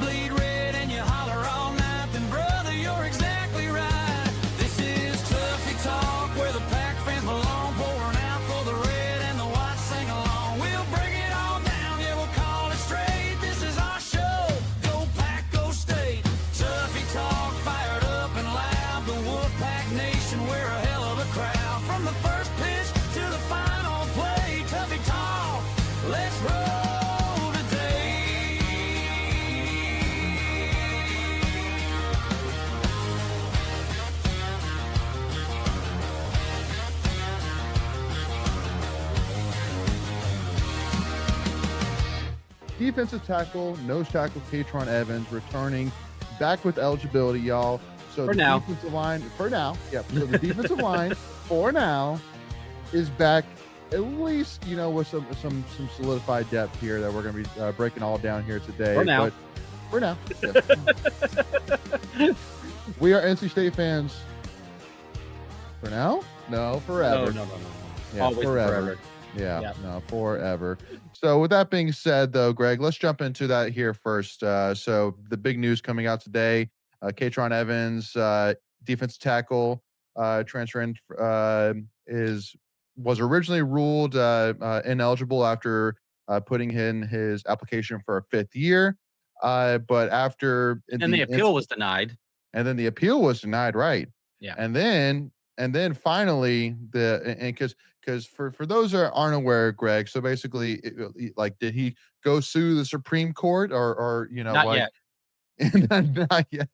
bleed red and you holler all night, then brother, you're exactly right. This is Tuffy Talk, where the Pack fans belong, pouring out for the red and the white, sing along. We'll break it all down, yeah, we'll call it straight. This is our show, go Pack, go State. Tuffy Talk, fired up and loud, the Wolfpack Nation, we're a hell of a crowd. From the first pitch to the final play, Tuffy Talk, let's roll today. Defensive tackle, nose tackle, KaTron Evans returning back with eligibility, y'all. So For the now. defensive line for now, yep. So the defensive line for now is back, at least with some solidified depth here that we're going to be breaking all down here today. For now. But for now, yeah. We are NC State fans. For now, no, forever. No. Yeah, Always forever. Yeah, Yep. no, forever. So with that being said, though, Greg, let's jump into that here first. So the big news coming out today, KaTron Evans, defensive tackle, transfer in, was originally ruled ineligible after putting in his application for a 5th year. But after And the appeal was denied. and then the appeal was denied, right? Yeah. And then finally because for those that aren't aware, Greg, so basically did he go sue the Supreme Court or Not yet. not yet.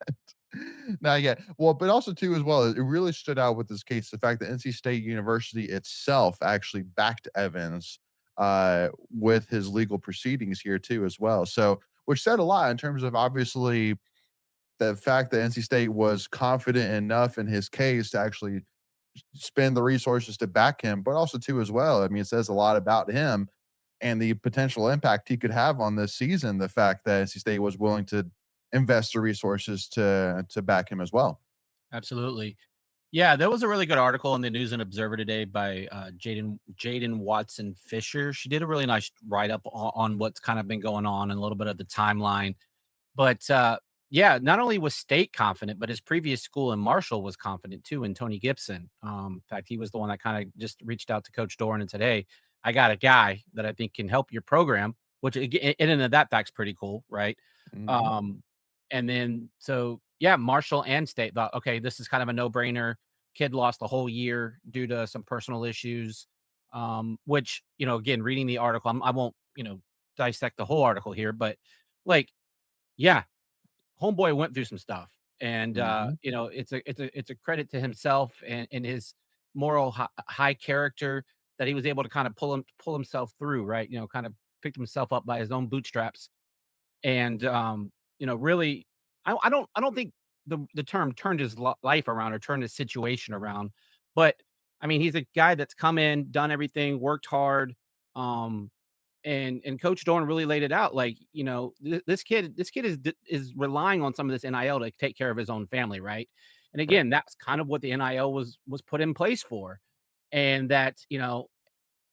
Not yet. Well, but also too as well, it really stood out with this case the fact that NC State University itself actually backed Evans with his legal proceedings here too as well. So which said a lot in terms of obviously the fact that NC State was confident enough in his case to actually spend the resources to back him, but also too as well. I mean, it says a lot about him and the potential impact he could have on this season. The fact that NC State was willing to invest the resources to back him as well. Absolutely. Yeah, there was a really good article in the News and Observer today by Jaden Watson Fisher. She did a really nice write-up on what's kind of been going on and a little bit of the timeline. But yeah, not only was State confident, but his previous school in Marshall was confident too, in Tony Gibson. In fact, he was the one that kind of just reached out to Coach Doran and said, "Hey, I got a guy that I think can help your program," which in and of that fact's pretty cool, right? Mhm. And then so yeah, Marshall and State thought, okay, this is kind of a no-brainer. Kid lost a whole year due to some personal issues. Which, again, reading the article, I won't, dissect the whole article here, but like, yeah, homeboy went through some stuff. And Mhm. it's a credit to himself and his moral high character that he was able to kind of pull himself through, right? Kind of picked himself up by his own bootstraps. And really, I don't think the term turned his life around or turned his situation around, but I mean, he's a guy that's come in, done everything, worked hard, um, and Coach Dorn really laid it out. Like, this kid is relying on some of this NIL to take care of his own family, right? And Right. again, that's kind of what the NIL was put in place for, and that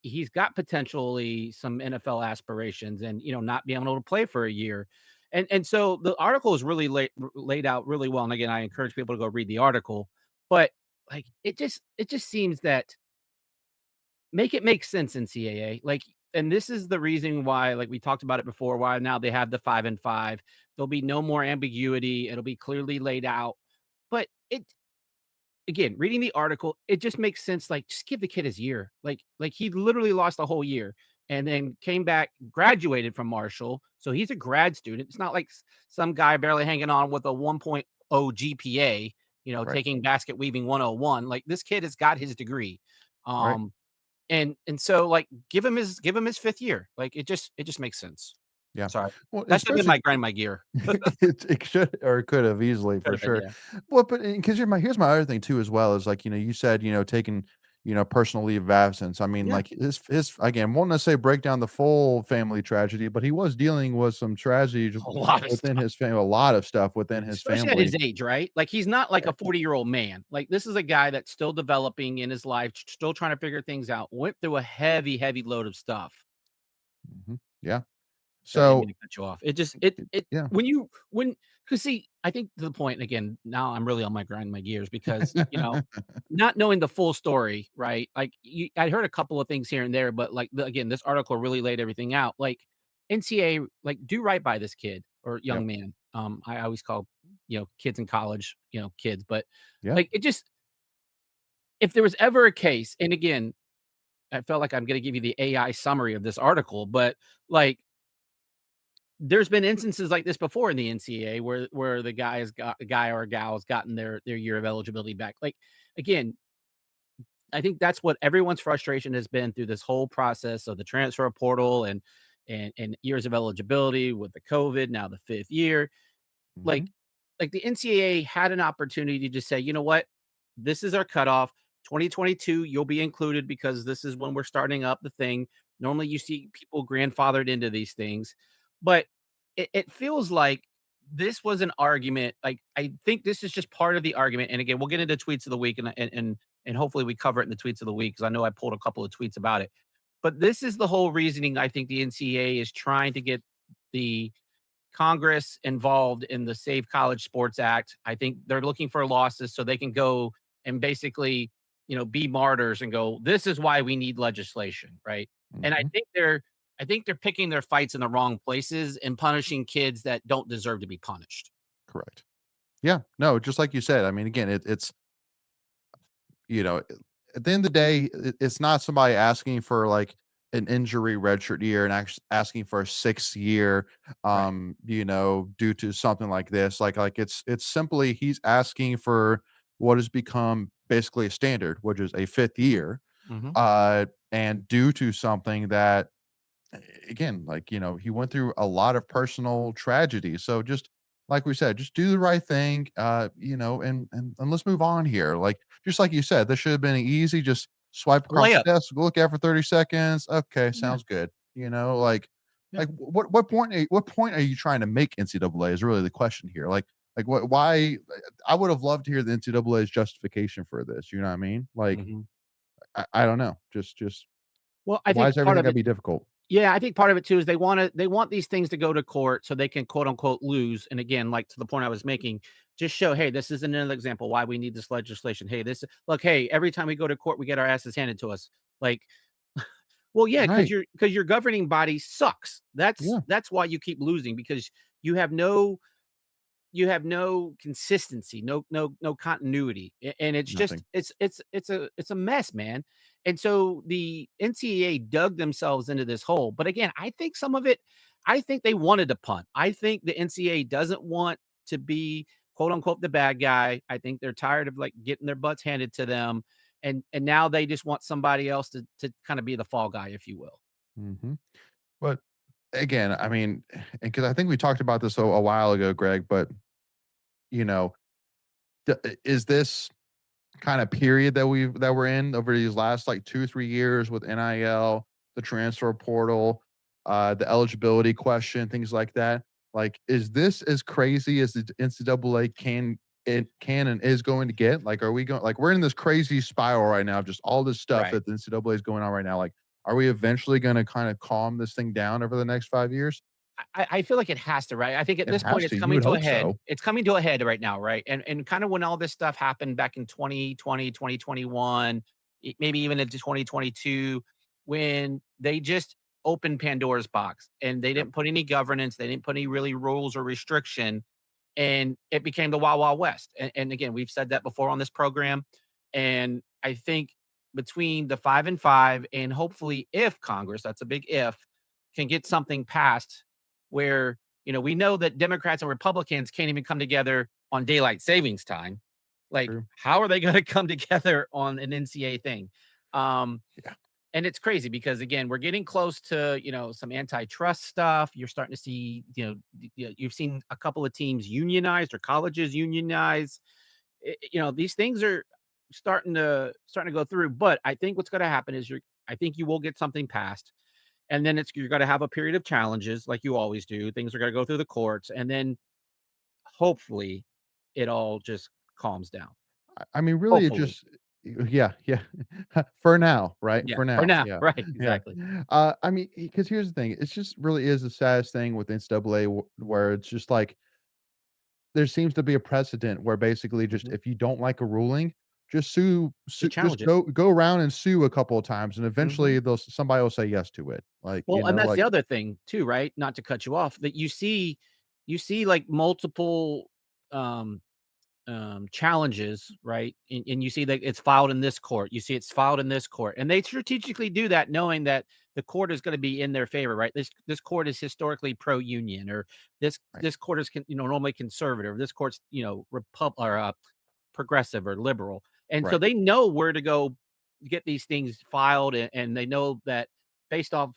he's got potentially some NFL aspirations and, not being able to play for a year. And so the article is really laid out really well. And again, I encourage people to go read the article, but like, it just seems that make it make sense in CAA. Like, and this is the reason why, like we talked about it before, why now they have the 5-5. There'll be no more ambiguity. It'll be clearly laid out. But again, reading the article, it just makes sense. Like, just give the kid his year. Like he literally lost a whole year and then came back, graduated from Marshall. So he's a grad student. It's not like some guy barely hanging on with a 1.0 GPA, Right. taking basket weaving 101. Like, this kid has got his degree. Right. And so, like, give him his 5th year. Like, it just makes sense. Yeah. Sorry. Well, That should have been especially my grind my gear. it should or it could have easily Could for have been, sure. yeah. Well, but because here's my other thing too as well is like you said taking personal leave of absence. I mean Yeah. like his again won't necessarily break down the full family tragedy, but he was dealing with some tragedy A lot of within stuff. his family, a lot of stuff within his Especially at family. his age, right? Like, he's not like Right. a 40-year-old man. Like, this is a guy that's still developing in his life, still trying to figure things out, went through a heavy, heavy load of stuff. Mhm. Yeah. Sorry, I didn't mean So to cut you off. It just it yeah. when because see, I think to the point, again, now I'm really on my grind my gears because, not knowing the full story, right? Like, I heard a couple of things here and there, but, like, again, this article really laid everything out. Like, NCAA, like, do right by this kid or Yep. young man. I always call, kids in college, kids, but, Yeah. like, it just if there was ever a case, and again, I felt like I'm gonna give you the AI summary of this article, but, like, there's been instances like this before in the NCAA where the guy or a gal has gotten their year of eligibility back. Like, again, I think that's what everyone's frustration has been through this whole process of the transfer portal and years of eligibility with the COVID, now the 5th year. Mhm. Like the NCAA had an opportunity to say, "You know what? This is our cutoff. 2022, you'll be included because this is when we're starting up the thing." Normally, you see people grandfathered into these things, but it feels like this was an argument. Like, I think this is just part of the argument. And again, we'll get into tweets of the week and hopefully we cover it in the tweets of the week because I know I pulled a couple of tweets about it. But this is the whole reasoning I think the NCAA is trying to get the Congress involved in the Save College Sports Act. I think they're looking for losses so they can go and basically, be martyrs and go, this is why we need legislation, right? And Mhm. I think they're picking their fights in the wrong places and punishing kids that don't deserve to be punished. Correct. Yeah. No, just like you said, I mean, again, it's you know, at the end of the day, it's not somebody asking for like an injury redshirt year and actually asking for a 6th year, Right. due to something like this. Like it's simply he's asking for what has become basically a standard, which is a 5th year, Mhm. and due to something that again, like, he went through a lot of personal tragedy. So just like we said, just do the right thing, and let's move on here. Like, just like you said, this should have been easy. Just swipe A across the layup. desk, look at it for 30 seconds. Okay, Yeah. sounds good. Yeah. What point are you trying to make NCAA is really the question here. Like what why I would have loved to hear the NCAA's justification for this. You know what I mean? Like, Mhm. I don't know. Just Well, I why think is part everything of gotta it be difficult? Yeah, I think part of it too is they want these things to go to court so they can quote unquote lose. And again, like to the point I was making, just show, hey, this is another example why we need this legislation. Hey, this look, hey, every time we go to court, we get our asses handed to us. Like, well, yeah, because Right. your governing body sucks. Yeah. That's why you keep losing because you have no you have no consistency, no continuity, and it's just Nothing. it's a mess, man. And so the NCAA dug themselves into this hole. But again, I think some of it, I think they wanted to punt. I think the NCAA doesn't want to be quote unquote the bad guy. I think they're tired of like getting their butts handed to them, and now they just want somebody else to kind of be the fall guy, if you will. Mhm. But again, I mean, and because I think we talked about this a while ago, Greg, but you know, is this kind of period that we're in over these last like 2 3 years with NIL, the transfer portal, the eligibility question, things like that. Like, is this as crazy as the NCAA can and is going to get? Like, are we going like we're in this crazy spiral right now of just all this stuff Right. that the NCAA is going on right now? Like, are we eventually going to kind of calm this thing down over the next 5 years? I feel like it has to, right? I think at It this point has it's to. You coming would to a hope head. so. It's coming to a head right now, right? And kind of when all this stuff happened back in 2020, 2021, maybe even into 2022, when they just opened Pandora's box and they Yep. didn't put any governance, they didn't put any really rules or restriction, and it became the Wild Wild West. And again, we've said that before on this program. And I think between the 5 and 5, and hopefully if Congress, that's a big if, can get something passed where, we know that Democrats and Republicans can't even come together on daylight savings time. Like, True. how are they going to come together on an NCA thing? Um, Yeah. and it's crazy because again, we're getting close to, some antitrust stuff. You're starting to see, you've seen a couple of teams unionized or colleges unionize. These things are starting to go through. But I think what's going to happen is I think you will get something passed, and then you're going to have a period of challenges like you always do. Things are going to go through the courts, and then hopefully it all just calms down. I mean, really, it Hopefully. just Yeah, yeah. For now, right? Yeah, For for now. now, Yeah. right, Yeah. exactly. I mean, because here's the thing, it's just really is the saddest thing with NCAA where it's just like there seems to be a precedent where basically just Mhm. if you don't like a ruling, just Just just challenge it. go around and sue a couple of times, and Mhm. eventually somebody will say yes to it. Like, Well, and that's like the other thing too, right? Not to cut you off, that you see like multiple um challenges, right? And you see that it's filed in this court, you see it's filed in this court, and they strategically do that knowing that the court is going to be in their favor, right? This court is historically pro union, or right, this court is normally conservative, this court's progressive or liberal, and so right, they know where to go get these things filed, and they know that based off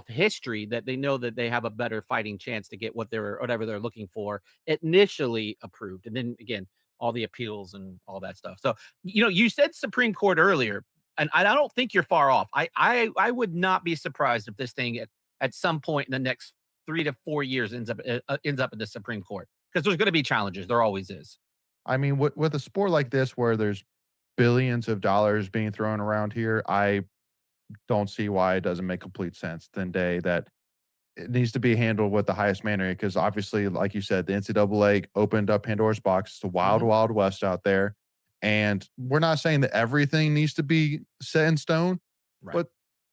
history, that they know that they have a better fighting chance to get whatever they're looking for initially approved, and then again all the appeals and all that stuff. So, you said Supreme Court earlier, and I don't think you're far off. I would not be surprised if this thing at some point in the next 3 to 4 years ends up at the Supreme Court, because there's going to be challenges. There always is. I mean, with a sport like this where there's billions of dollars being thrown around here, I don't see why it doesn't make complete sense then day that it needs to be handled with the highest manner because obviously, like you said, the NCAA opened up Pandora's box. It's a wild, Mhm. wild west out there. And we're not saying that everything needs to be set in stone, Right. but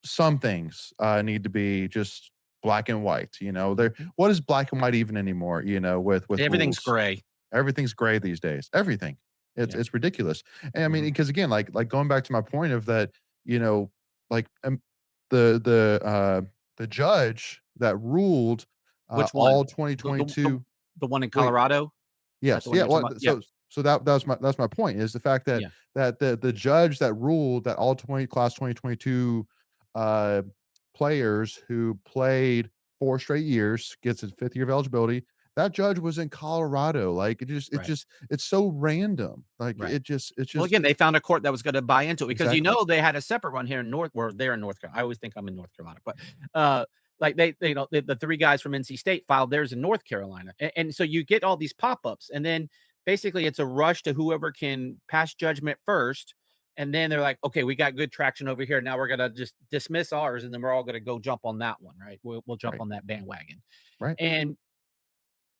some things need to be just black and white. There Mhm. what is black and white even anymore, with Everything's rules. gray. Everything's gray these days. Everything. It's Yeah. it's ridiculous. And I mean, Mhm. because again, like going back to my point of that, you know, like the the uh the judge that ruled Which one? all The the the 2022. the one in Wait, Colorado? Is that yes, the one yeah. you're talking What? about? Yeah. So that's my point is the fact that Yeah. the judge that ruled that all 2022 uh players who played 4 straight years gets his fifth year of eligibility. That judge was in Colorado. Like Right. it's so random. Like Right. it's Well, just again, they found a court that was gonna buy into it, because exactly they had a separate one here in they're in North Carolina. I always think I'm in North Carolina, but, like, the 3 guys from NC State filed theirs in North Carolina, and so you get all these pop-ups, and then basically it's a rush to whoever can pass judgment first, and then they're like, "Okay, we got good traction over here, now we're gonna just dismiss ours, and then we're all gonna go jump on that one," right? We'll jump right, on that bandwagon, right. and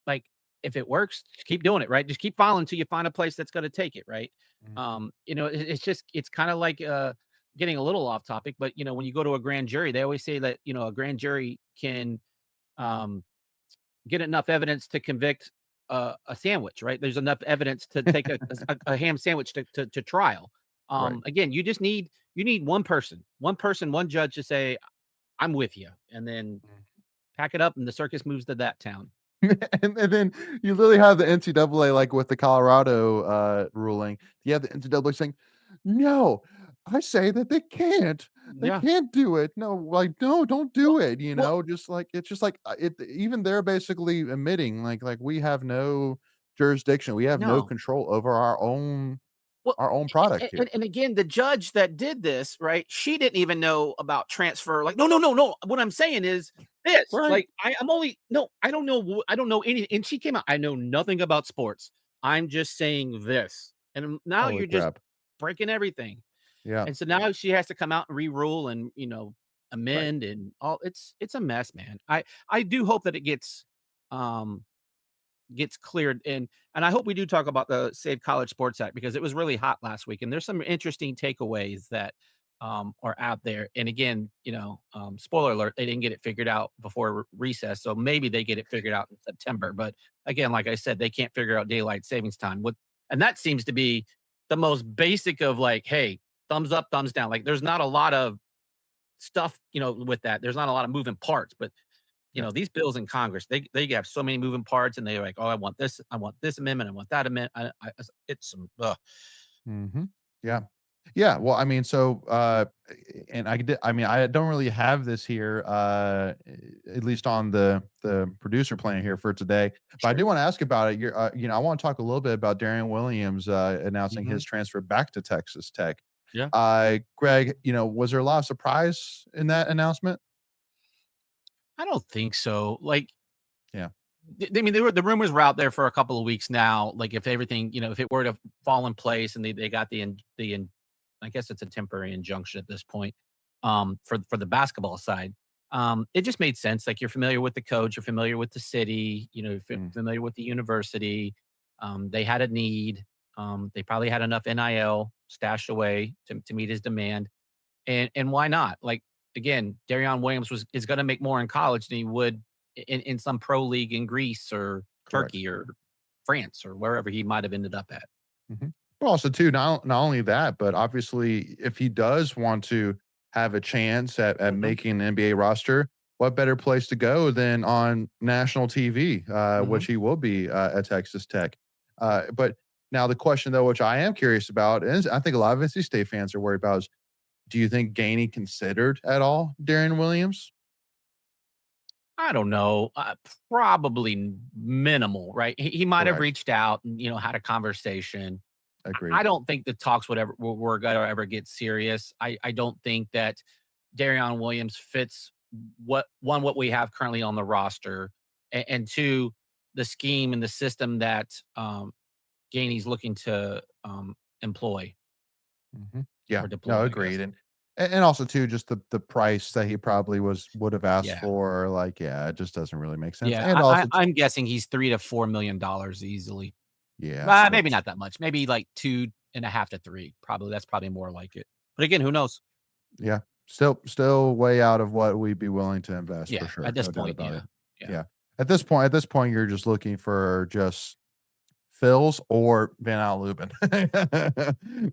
like, if it works, just keep doing it, right? Just keep filing until you find a place that's gonna take it, right? Mhm. It's just it's kinda like, getting a little off topic, but, when you go to a grand jury, they always say that, a grand jury can, um, get enough evidence to convict a sandwich, right? There's enough evidence to take a ham sandwich to trial. Right. Again, you need one person, one judge to say, "I'm with you," and then pack it up, and the circus moves to that town. And then you literally have the NCAA, like, with the Colorado, ruling. You have the NCAA saying, "No, I say that they can't. They Yeah. can't do it. No, like, no, don't Well do it," well Just like it's just like, it even they're basically admitting, like, we have no jurisdiction. We have no no. control over Well, our own product and here. and again, the judge that did this, right? She didn't even know about transfer. Like, no, no, no, no. What I'm saying is this. Right. Like, I'm only no. I don't know. I don't know any. And she came out. I know nothing about sports. I'm just saying this. And now Holy you're just crap. breaking everything. Yeah. And so now she has to come out and re-rule and Right. amend and all. It's a mess, man. I do hope that it um gets cleared, and I hope we do talk about the Save College Sports Act, because it was really hot last week, and there's some interesting takeaways that are out there. And again, spoiler alert, they didn't get it figured out before recess, so maybe they get it figured out in September. But again, like I said, they can't figure out daylight savings time. And that seems to be the most basic of, like, hey, thumbs up, thumbs down. Like, there's not a lot of stuff, with that. There's not a lot of moving parts, but Yeah. these bills in Congress, they have so many moving parts, and they're like, "Oh, I want this amendment, I want that amendment." It's some, ugh. Mhm. Yeah. Yeah, well, I mean, so, and I mean, I don't really have this here, at least on the producer plan here for today, but I Sure. do wanna ask about it. I wanna talk a little bit about Darrion Williams, announcing his Mhm. transfer back to Texas Tech. Yeah. Greg, was there a lot of surprise in that announcement? I don't think so. Like, Yeah. I mean, the rumors were out there for a couple of weeks now. Like, if everything, if it were to fall in place, and they got I guess it's a temporary injunction at this point, for the basketball side. It just made sense. Like, you're familiar with the coach, you're familiar with the city, you're Mm, familiar with the university. They had a need. They probably had enough NIL stashed away to meet his demand. And why not? Like, again, Darrion Williams is going to make more in college than he would in some pro league in Greece or correct. Turkey or France or wherever he might have ended up at. Mhm. But also too, not only that, but obviously if he does want to have a chance at Hmm. making an NBA roster, what better place to go than on national TV, Hmm. which he will be at Texas Tech. But now the question though, which I am curious about, is I think a lot of NC State fans are worried about is, do you think Gainey considered at all Darren Williams? I don't know. Probably minimal, right? He might have Correct. reached out and had a conversation. I Agreed. don't think the talks were going to ever get serious. I don't think that Darrion Williams fits what we have currently on the roster, and two, the scheme and the system that Gainey's looking to employ Mhm. Yeah. or deploy, No, I guess. agreed. And also too, just the price that he probably would have asked Yeah, for, like, yeah, it just doesn't really make sense. yeah. And I, also I'm guessing he's $3 to $4 million easily. yeah, so Maybe that's not that much. Maybe like 2.5 to 3. Probably that's probably more like it. But again, who knows? yeah, still way out of what we'd be willing to invest for Yeah, at sure. this No doubt point, about yeah, it. yeah, Yeah. At this point, you're just looking for just fills or Van Al Lubin.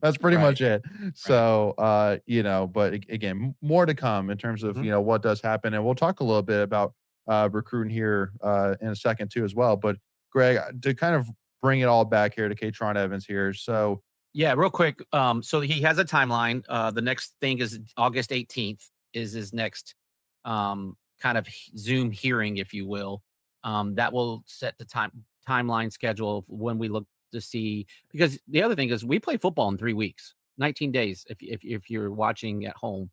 That's pretty right, much it. right. So, but again, more to come in terms of, Mhm. what does happen. And we'll talk a little bit about recruiting here in a second too, as well. But Greg, to kind of bring it all back here to KaTron Evans here. So, Yeah, real quick. So he has a timeline. The next thing is August 18th is his next kind of Zoom hearing, if you will. That will set the timeline schedule of when we look to see, because the other thing is we play football in 3 weeks, 19 days if you're watching at home.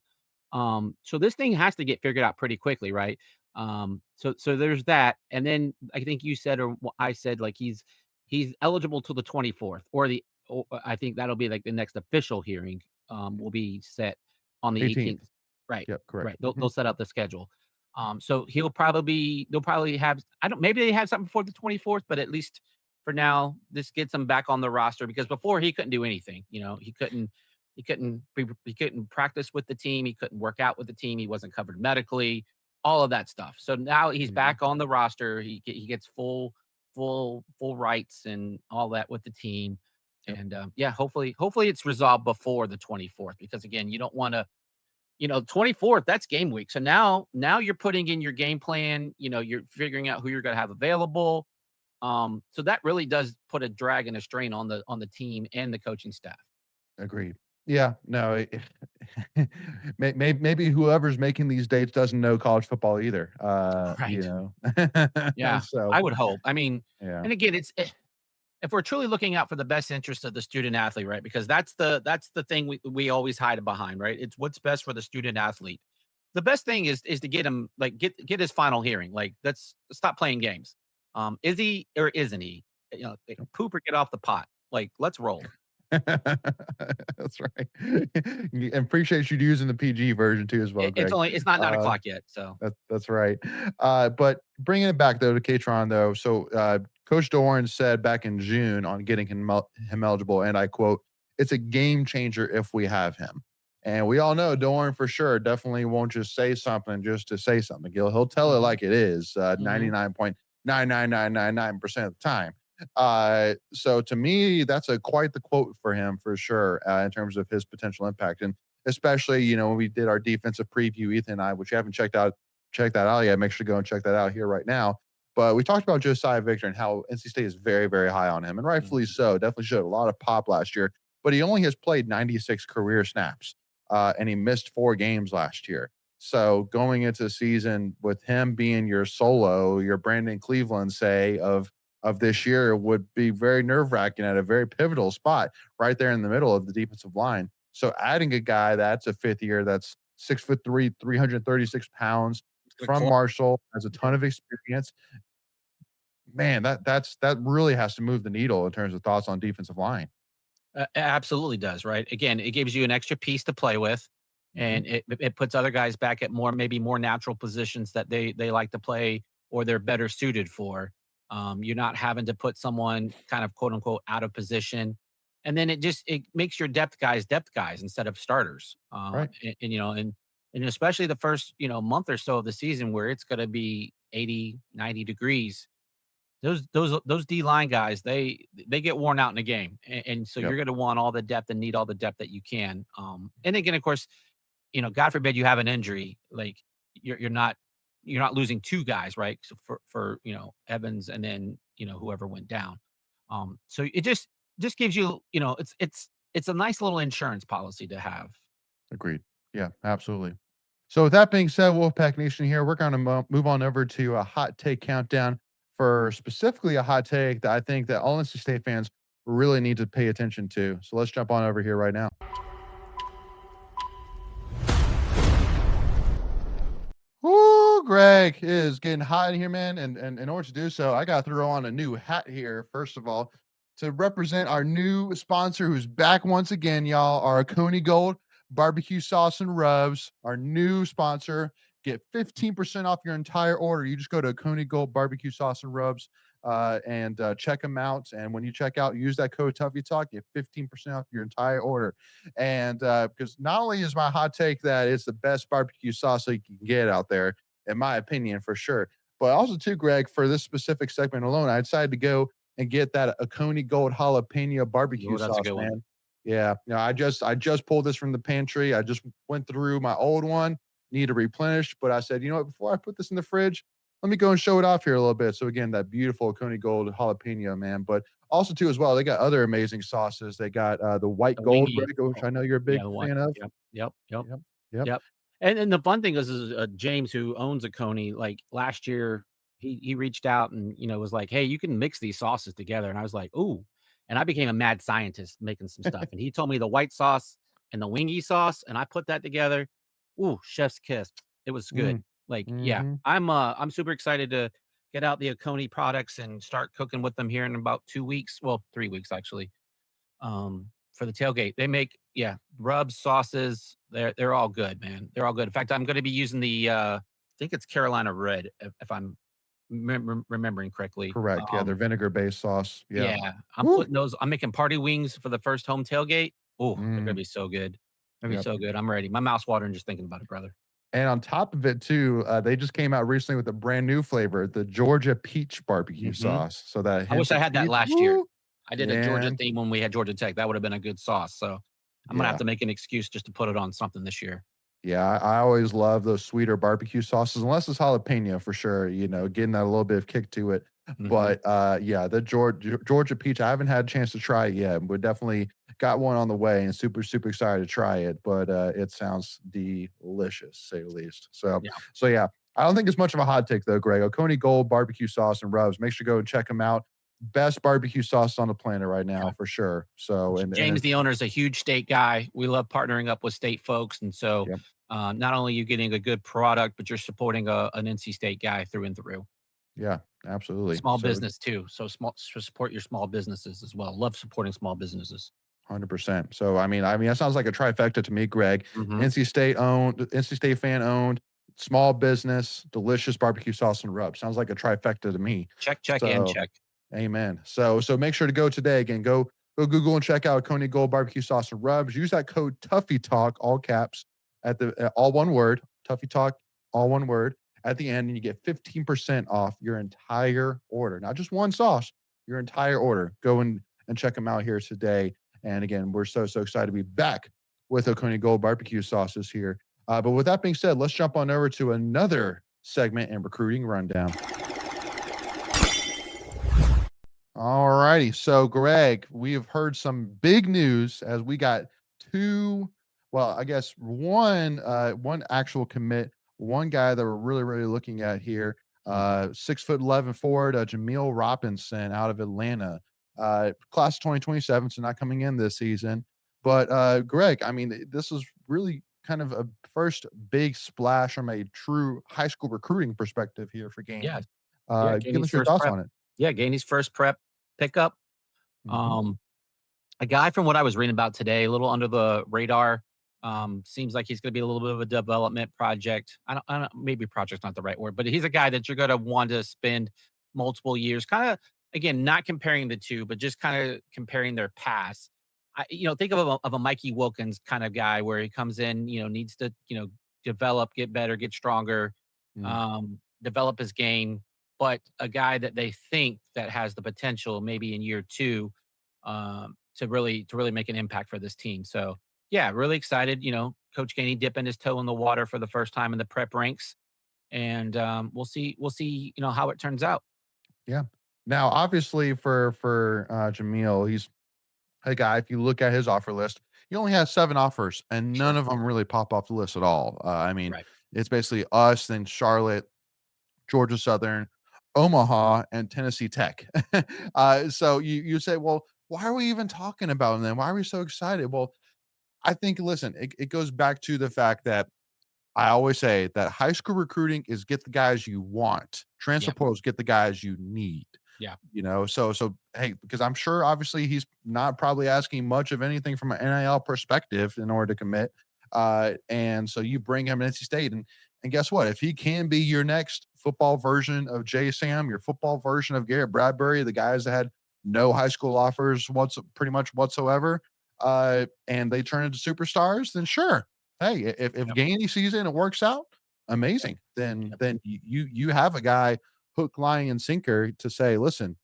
So this thing has to get figured out pretty quickly, right? So there's that, and then I think you said, or I said, like, he's eligible till the 24th, or I think that'll be like the next official hearing. Will be set on the 18th. 18th. Right, Yep, correct. right. They'll set out the schedule. So they'll probably have, I don't, maybe they have something before the 24th, but at least for now, this gets him back on the roster, because before he couldn't do anything. He couldn't practice with the team. He couldn't work out with the team. He wasn't covered medically, all of that stuff. So now he's Mhm. back on the roster. He gets full rights and all that with the team. Yep. And yeah, hopefully it's resolved before the 24th, because again, you don't want to, 24th, that's game week. So now you're putting in your game plan. You're figuring out who you're going to have available. So that really does put a drag and a strain on the team and the coaching staff. Agreed. Yeah, no, maybe whoever's making these dates doesn't know college football either. Right. Yeah, So I would hope. I mean, yeah, and again, if we're truly looking out for the best interest of the student athlete, right? Because that's the thing we always hide behind, right? It's what's best for the student athlete. The best thing is to get him, like, get his final hearing. Like, let's stop playing games. Is he or isn't he? Poop or get off the pot. Like, let's roll. that's right. And appreciate you using the PG version too as well, Greg. It's not nine Uh, o'clock yet, so. that's right. But bringing it back though to Katron though, so Coach Doran said back in June on getting him eligible, and I quote, "It's a game changer if we have him." And we all know Doran for sure definitely won't just say something just to say something. He'll tell it Mhm, like it is, mhm. 99.99999% of the time. So to me, that's a quite the quote for him for sure, in terms of his potential impact. And especially, when we did our defensive preview, Ethan and I, which you haven't check that out yet, make sure to go and check that out here right now. But we talked about Josiah Victor and how NC State is very, very high on him, and rightfully Mhm. so. Definitely showed a lot of pop last year, but he only has played 96 career snaps, and he missed 4 games last year. So going into the season with him being your solo, your Brandon Cleveland, say, of this year, would be very nerve wracking at a very pivotal spot right there in the middle of the defensive line. So adding a guy that's a fifth year, that's 6'3", 336 pounds, Good from call. Marshall, has a Yeah. ton of experience. Man, that really has to move the needle in terms of thoughts on defensive line. Absolutely does, right? Again, it gives you an extra piece to play with, Mhm. and it puts other guys back at maybe more natural positions that they like to play or they're better suited for. You're not having to put someone kind of quote unquote out of position, and then it makes your depth guys instead of starters. Right. And and especially the first month or so of the season where it's going to be 80, 90 degrees, those D line guys, they get worn out in a game, and so Yep. you're going to want all the depth and need all the depth that you can. And again, of course, God forbid you have an injury, like you're not losing two guys, right? So for Evans and then whoever went down. So it just gives you it's a nice little insurance policy to have. Agreed. Yeah, absolutely. So with that being said, Wolfpack Nation here, we're going to move on over to a hot take countdown for specifically a hot take that I think that all NC State fans really need to pay attention to. So let's jump on over here right now. Woo, Greg, it is getting hot in here, man. And in order to do so, I got to throw on a new hat here, first of all, to represent our new sponsor who's back once again, y'all. Our Oconee Gold barbecue sauce and rubs, our new sponsor. Get 15% off your entire order. You just go to Oconee Gold barbecue sauce and rubs and check them out. And when you check out, use that code Tuffy Talk, get 15% off your entire order. And because not only is my hot take that it's the best barbecue sauce that you can get out there, in my opinion, for sure. But also, too, Greg, for this specific segment alone, I decided to go and get that Oconee Gold jalapeno barbecue Oh, that's a sauce, good one. man. Yeah, I just pulled this from the pantry. I just went through my old one, need to replenish. But I said, you know what, before I put this in the fridge, let me go and show it off here a little bit. So again, that beautiful Oconee Gold jalapeno, man. But also too, as well, they got other amazing sauces. They got the white The gold, wingy. Greg, which I know you're a Yeah, big the one. fan of. Yep, yep, yep, Yep, yep. yep. And the fun thing is James, who owns a Coney, like last year, he reached out and was like, "Hey, you can mix these sauces together." And I was like, "Ooh!" And I became a mad scientist making some stuff. And he told me the white sauce and the wingy sauce, and I put that together. Ooh, chef's kiss. It was good. Mm, Like, yeah, mhm. I'm super excited to get out the Coney products and start cooking with them here in about 2 weeks. Well, 3 weeks actually. For the tailgate. They make, yeah, rubs, sauces. They're all good, man. They're all good. In fact, I'm gonna be using I think it's Carolina Red, if I'm remembering correctly. Correct. Yeah, they're vinegar-based sauce. Yeah. Yeah, Woo! I'm making party wings for the first home tailgate. Oh, they're gonna Mm, be so good. Gonna be yep. so good. I'm ready. My mouth's watering just thinking about it, brother. And on top of it too, they just came out recently with a brand new flavor, the Georgia peach barbecue Mhm. sauce. So that I hint wish I of had that peach, last year. woo, I did a Georgia man. theme when we had Georgia Tech. That would have been a good sauce. So I'm gonna have Yeah. to make an excuse just to put it on something this year. Yeah, I always love those sweeter barbecue sauces, unless it's jalapeno for sure, getting that a little bit of kick to it. Mhm. But yeah, the Georgia peach, I haven't had a chance to try it yet, but definitely got one on the way and super, super excited to try it. But it sounds delicious, to say the least. Yeah. So yeah, I don't think it's much of a hot take though, Greg. Oconee Gold barbecue sauce and rubs. Make sure to go and check them out. Best barbecue sauce on the planet right now for sure. So and James, it's the owner, is a huge state guy. We love partnering up with state folks, and so yep, not only are you getting a good product, but you're supporting an NC State guy through and through. yeah, absolutely. Small So business too, so support your small businesses as well. Love supporting small businesses. 100%. So, I mean, that sounds like a trifecta to me, Greg. Hmm. NC State owned, NC State fan owned, small business, delicious barbecue sauce and rub. Sounds like a trifecta to me. Check, check, and So, check. amen. So make sure to go today. Again, go Google and check out Coney Gold barbecue sauce and rubs. Use that code Tuffy Talk, all caps, all one word, Tuffy Talk, all one word at the end, and you get 15% off your entire order. Not just one sauce, your entire order. Go and check them out here today. And again, we're so excited to be back with Oconee Gold barbecue sauces here. But with that being said, let's jump on over to another segment and recruiting rundown. All righty. So, Greg, we have heard some big news as we got two, well, I guess one actual commit, one guy that we're really, really looking at here. 6'11" forward, Jamil Robinson out of Atlanta, class of 2027, so not coming in this season. But Greg, I mean, this is really kind of a first big splash from a true high school recruiting perspective here for Yeah, Gainey. yeah. Give us your thoughts on it. Gainey's first prep pickup. Mhm. Um, A guy from what I was reading about today, a little under the radar. Seems like he's going to be a little bit of a development project. I don't, maybe project's not the right word, but he's a guy that you're going to want to spend multiple years. Kind of again, not comparing the two, but just kind of comparing their paths. Think of a Mikey Wilkins kind of guy where he comes in, needs to, develop, get better, get stronger, Mm, develop his game, but a guy that they think that has the potential maybe in year two to really make an impact for this team. So yeah, really excited. Coach Gainey dipping his toe in the water for the first time in the prep ranks, and we'll see how it turns out. yeah. Now, obviously, for Jamil, he's a guy. If you look at his offer list, he only has 7 offers, and none Sure. of them really pop off the list at all. I mean, Right. it's basically us, then Charlotte, Georgia Southern, Omaha, and Tennessee Tech. So you say, well, why are we even talking about them then? Why are we so excited? Well, I think, listen, it goes back to the fact that I always say that high school recruiting is get the guys you want. Transfer Yeah. portals get the guys you need. Yeah. So hey, because I'm sure obviously he's not probably asking much of anything from an NIL perspective in order to commit. And so you bring him to NC State, and guess what? If he can be your next football version of Jay Sam, your football version of Garrett Bradbury, the guys that had no high school offers pretty much whatsoever, and they turn into superstars, then sure. Hey, if Yep. Gainey sees it and it works out, amazing. Then Yep. then you have a guy hook, line, and sinker to say, listen,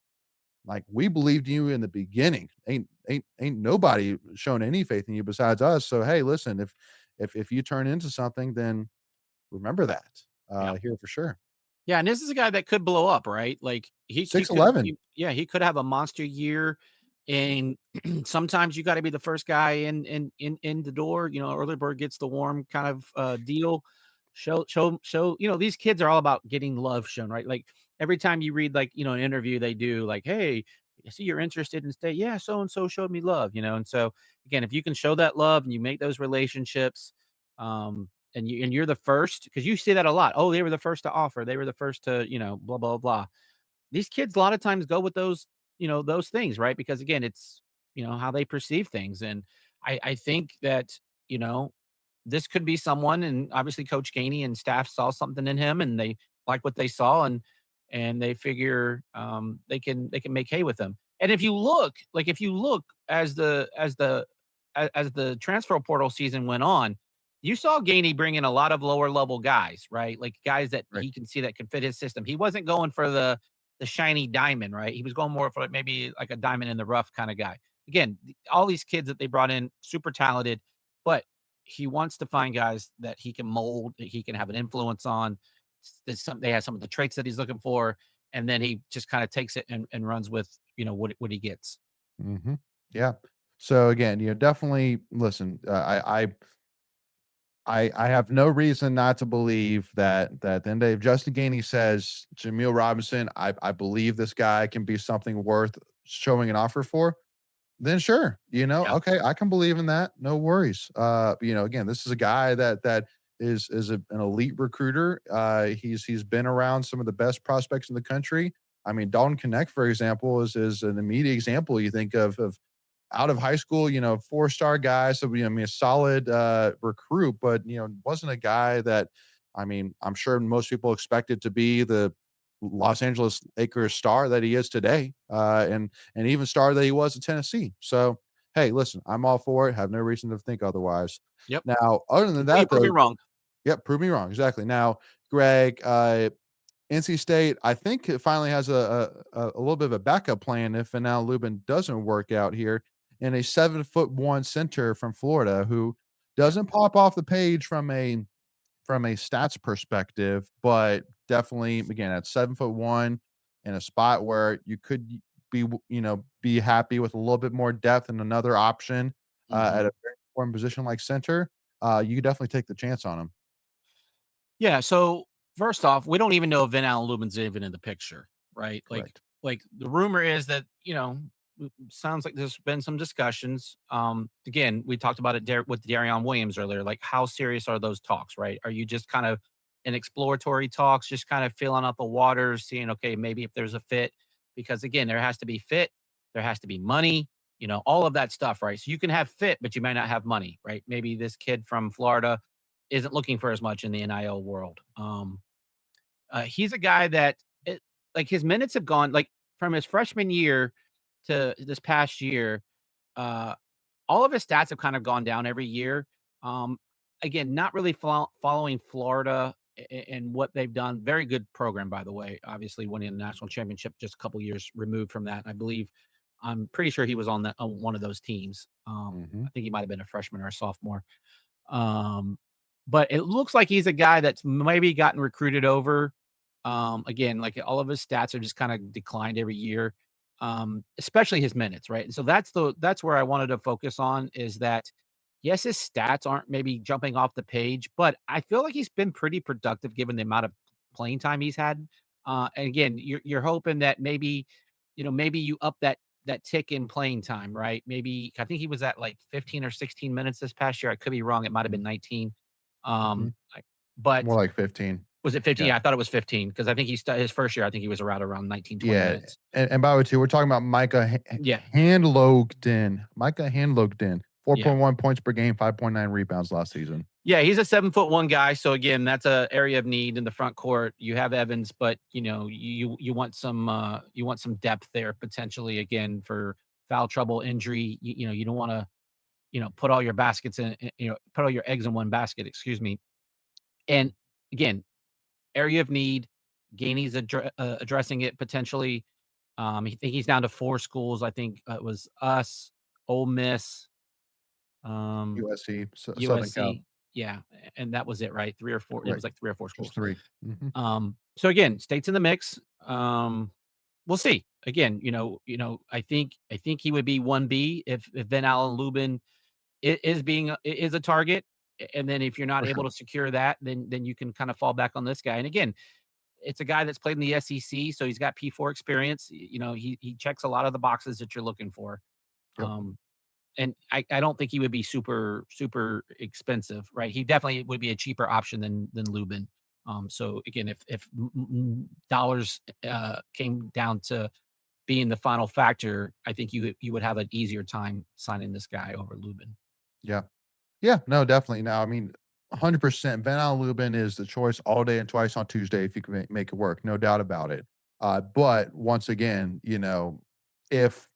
like we believed you in the beginning. Ain't nobody shown any faith in you besides us. So hey, listen, if you turn into something, then remember that. Yep. Here for sure. Yeah, and this is a guy that could blow up, right? Like he could, 6'11. yeah, he could have a monster year. And sometimes you got to be the first guy in the door. Early bird gets the worm kind of deal. Show. These kids are all about getting love shown, right? Like every time you read like an interview they do, like, hey, I see you're interested in state. Yeah, so and so showed me love. And so again, if you can show that love and you make those relationships, and you're the first because you see that a lot. Oh, they were the first to offer. They were the first to, blah, blah, blah. These kids a lot of times go with those things, right? Because again, it's, how they perceive things. And I think that, you know, this could be someone, and obviously Coach Gainey and staff saw something in him and they like what they saw, and they figure they can make hay with him. And if you look as the transfer portal season went on, you saw Gainey bring in a lot of lower level guys, right? Like guys that Right. he can see that can fit his system. He wasn't going for the shiny diamond, right? He was going more for like maybe like a diamond in the rough kind of guy. Again, all these kids that they brought in, super talented, but he wants to find guys that he can mold, that he can have an influence on. They have some of the traits that he's looking for, and then he just kind of takes it and runs with what he gets. Hmm. Yeah. So again, definitely listen. I have no reason not to believe that then Dave Justin Gainey says Jamil Robinson, I believe this guy can be something worth showing an offer for, then sure, Yeah, okay, I can believe in that. No worries. Again, this is a guy that is an elite recruiter. He's been around some of the best prospects in the country. I mean, Dalton Connect, for example, is an immediate example you think of out of high school, 4-star guy. So, I mean, a solid recruit, but, wasn't a guy that, I mean, I'm sure most people expected to be the Los Angeles Lakers star that he is today, and even star that he was at Tennessee. So, hey, listen, I'm all for it. Have no reason to think otherwise. yep. Now, other than Until you that, prove me though, wrong. yep, prove me wrong. Exactly. Now, Greg, NC State, I think it finally has a little bit of a backup plan if and now Lubin doesn't work out here, and a 7'1" center from Florida who Yeah. doesn't pop off the page from a stats perspective, but definitely again at 7'1" in a spot where you could be happy with a little bit more depth and another option Mhm. at a very important position like center. You could definitely take the chance on him. Yeah, so first off, we don't even know if Van Allen Lubin's even in the picture, right? Like Correct. like the rumor is that, sounds like there's been some discussions. Again, we talked about it with Darrion Williams earlier. Like, how serious are those talks, right? Are you just kind of in exploratory talks, just kind of feeling out the waters, seeing, okay, maybe if there's a fit? Because again, there has to be fit, there has to be money, all of that stuff, right? So you can have fit, but you might not have money, right? Maybe this kid from Florida isn't looking for as much in the NIL world. He's a guy that like his minutes have gone like from his freshman year to this past year. Uh, all of his stats have kind of gone down every year. Um, Again, not really following Florida and what they've done. Very good program, by the way. Obviously, winning the national championship just a couple years removed from that. I believe, I'm pretty sure he was on one of those teams. Mhm. I think he might have been a freshman or a sophomore. Um, but it looks like he's a guy that's maybe gotten recruited over. Again, like all of his stats are just kind of declined every year, especially his minutes, right? And so that's where I wanted to focus on is that yes, his stats aren't maybe jumping off the page, but I feel like he's been pretty productive given the amount of playing time he's had. And again, you're hoping that maybe, maybe you up that tick in playing time, right? Maybe I think he was at like 15 or 16 minutes this past year. I could be wrong. It might have been 19. Mhm. But More like 15. was it 15? Yeah. Yeah, I thought it was 15 because I think his first year, I think he was around 19, 20 Yeah, minutes. and by the way, too, we're talking about Micah Yeah. Handlogten. Micah Handlogten, Yeah. 4.1 points per game, 5.9 rebounds last season. Yeah, he's a 7'1" guy. So again, that's a area of need in the front court. You have Evans, but you want some depth there potentially again for foul trouble, injury. You don't want to put all your baskets in, put all your eggs in one basket. Excuse me. And again, area of need. Gainey's addressing it potentially. I think he's down to 4 schools. I think it was us, Ole Miss, um, USC, Southern Cal. USC. Yeah, and that was it, right? 3 or 4. It Right. was like 3 or 4 Just schools. 3. Mhm. So again, states in the mix. We'll see. Again, I think he would be 1B if Ben Allen Lubin is a target. And then if you're not For able sure. to secure that, then you can kind of fall back on this guy. And again, it's a guy that's played in the SEC, so he's got P4 experience. He checks a lot of the boxes that you're looking for. Yep. And I don't think he would be super super expensive, right? He definitely would be a cheaper option than Lubin. So again, if dollars came down to being the final factor, I think you would have an easier time signing this guy over Lubin. Yeah. Yeah, no, definitely. Now, I mean, 100%, Ben Al Lubin is the choice all day and twice on Tuesday if you can make it work, no doubt about it. But once again, if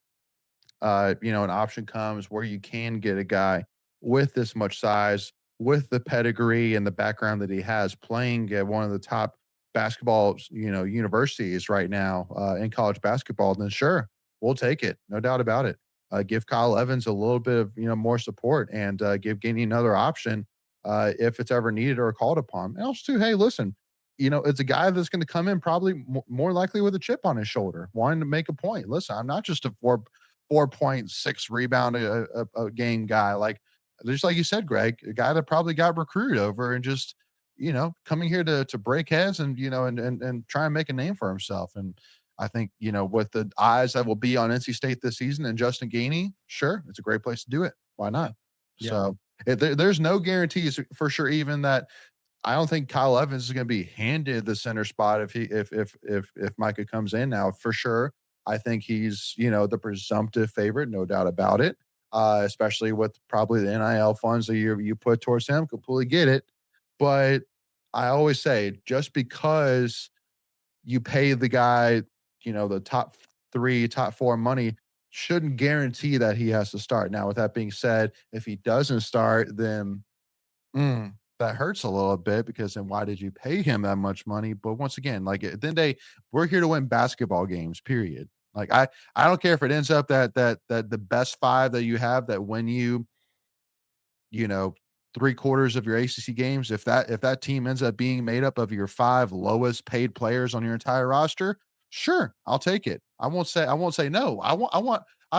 an option comes where you can get a guy with this much size, with the pedigree and the background that he has playing at one of the top basketball, universities right now in college basketball, then sure, we'll take it. No doubt about it. Give Kyle Evans a little bit of, more support and give Guinea another option if it's ever needed or called upon. And also, too, hey, listen, it's a guy that's going to come in probably more likely with a chip on his shoulder, wanting to make a point. Listen, I'm not just a 4.6 rebound a game guy. Like, just like you said, Greg, a guy that probably got recruited over and just, coming here to break heads and, and try and make a name for himself. And I think, with the eyes that will be on NC State this season and Justin Gainey, sure, it's a great place to do it. Why not? Yeah. So there's no guarantees for sure, even that I don't think Kyle Evans is going to be handed the center spot if Micah comes in now for sure. I think he's the presumptive favorite, no doubt about it. Especially with probably the NIL funds that you put towards him, completely get it. But I always say just because you pay the guy, the top 3, top 4 money shouldn't guarantee that he has to start. Now, with that being said, if he doesn't start, then that hurts a little bit because then why did you pay him that much money? But once again, like at the end of the day, we're here to win basketball games, period. Like I don't care if it ends up that the best 5 that you have that win you know, 3/4 of your ACC games, if that team ends up being made up of your 5 lowest paid players on your entire roster, sure, I'll take it. I won't say no. I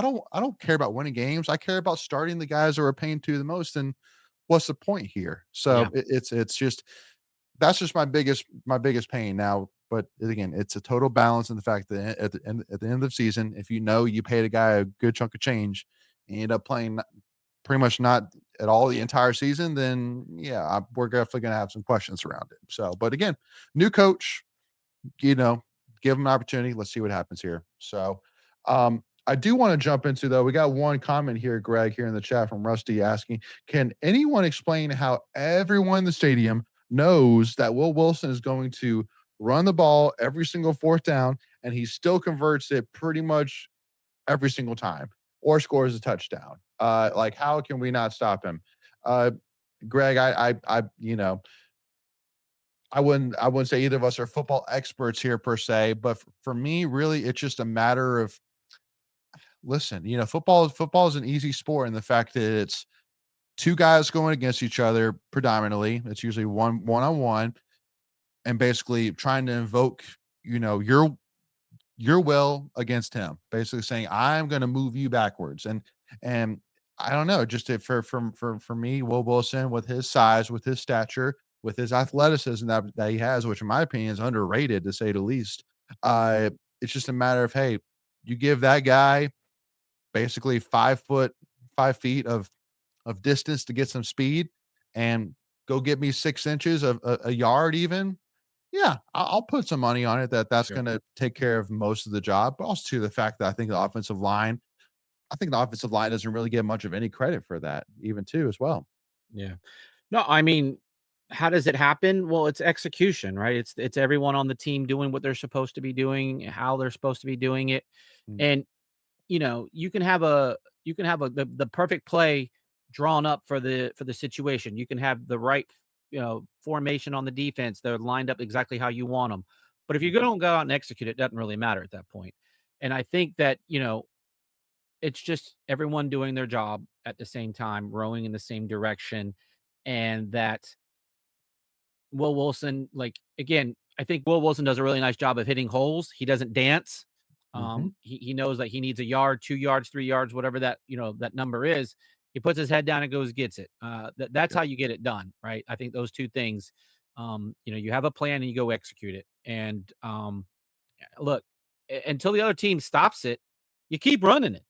don't care about winning games. I care about starting the guys that are paying to the most, and what's the point here? So Yeah. it's just that's just my biggest pain now. But again, it's a total balance in the fact that at the end of the season, if you paid a guy a good chunk of change, and you end up playing pretty much not at all the entire season, then yeah, we're definitely going to have some questions around it. So, but again, new coach, you know, give him an opportunity. Let's see what happens here. So, I do want to jump into though. We got one comment here, Greg, here in the chat from Rusty asking, can anyone explain how everyone in the stadium knows that Will Wilson is going to run the ball every single fourth down and he still converts it pretty much every single time or scores a touchdown? Like how can we not stop him? Greg, I wouldn't say either of us are football experts here per se, but for me, really, it's just a matter of listen. Football is an easy sport in the fact that it's two guys going against each other predominantly. It's usually one on one, and basically trying to invoke your will against him, basically saying I'm going to move you backwards. And I don't know, just for me, Will Wilson with his size, with his stature, with his athleticism that he has, which in my opinion is underrated to say the least. It's just a matter of, hey, you give that guy basically 5 feet of distance to get some speed and go get me 6 inches of a yard even. Yeah, I'll put some money on it that's Sure. going to take care of most of the job, but also to the fact that I think the offensive line doesn't really get much of any credit for that even too as well. Yeah. No, I mean, how does it happen? Well, it's execution, right? It's everyone on the team doing what they're supposed to be doing, how they're supposed to be doing it. Mm. And you can have the perfect play drawn up for the situation. You can have the right formation on the defense. They're lined up exactly how you want them. But if you don't go out and execute, it doesn't really matter at that point. And I think that it's just everyone doing their job at the same time, rowing in the same direction, and that Will Wilson, like again, I think Will Wilson does a really nice job of hitting holes. He doesn't dance. Mhm. He knows that he needs a yard, 2 yards, 3 yards, whatever that number is. He puts his head down and goes gets it. That's Yep. how you get it done, right? I think those two things. You have a plan and you go execute it. And look, until the other team stops it, you keep running it.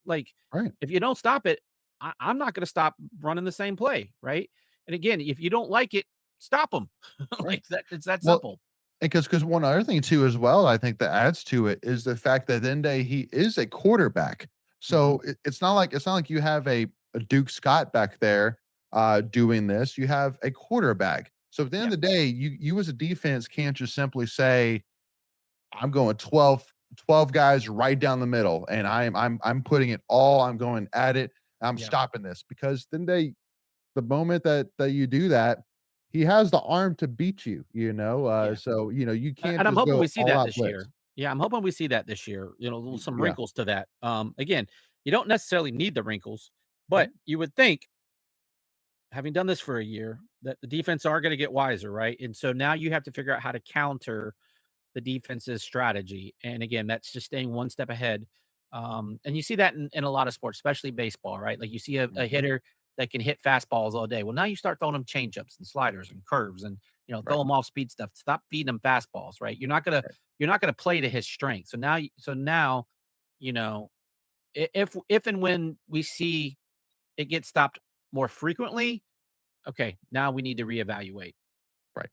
Like Right. if you don't stop it, I'm not going to stop running the same play, right? And again, if you don't like it, stop them. Right. Like that. It's that Well, simple. because one other thing too as well, I think that adds to it is the fact that then day he is a quarterback. Mhm. So it's not like you have a Duke Scott back there doing this. You have a quarterback. So at the end Yeah. of the day, you as a defense can't just simply say, I'm going 12 guys right down the middle and I'm putting it all, I'm going at it. I'm Yeah. stopping this because then the moment that you do that, he has the arm to beat you, Yeah. so, you can't And I'm just hoping go we see all that out this blitz. year. Yeah, I'm hoping we see that this year. Some Yeah. wrinkles to that. Again, you don't necessarily need the wrinkles, but Mhm. you would think, having done this for a year, that the defense are going to get wiser, right? And so now you have to figure out how to counter the defense's strategy. And again, that's just staying one step ahead. And you see that in a lot of sports, especially baseball, right? Like you see a Mhm. hitter that can hit fastballs all day. Well, now you start throwing them changeups and sliders and curves and throw Right, them off speed stuff. Stop feeding them fastballs, right? right, You're not gonna play to his strength. So now, you know, if and when we see it get stopped more frequently, okay, now we need to reevaluate. right.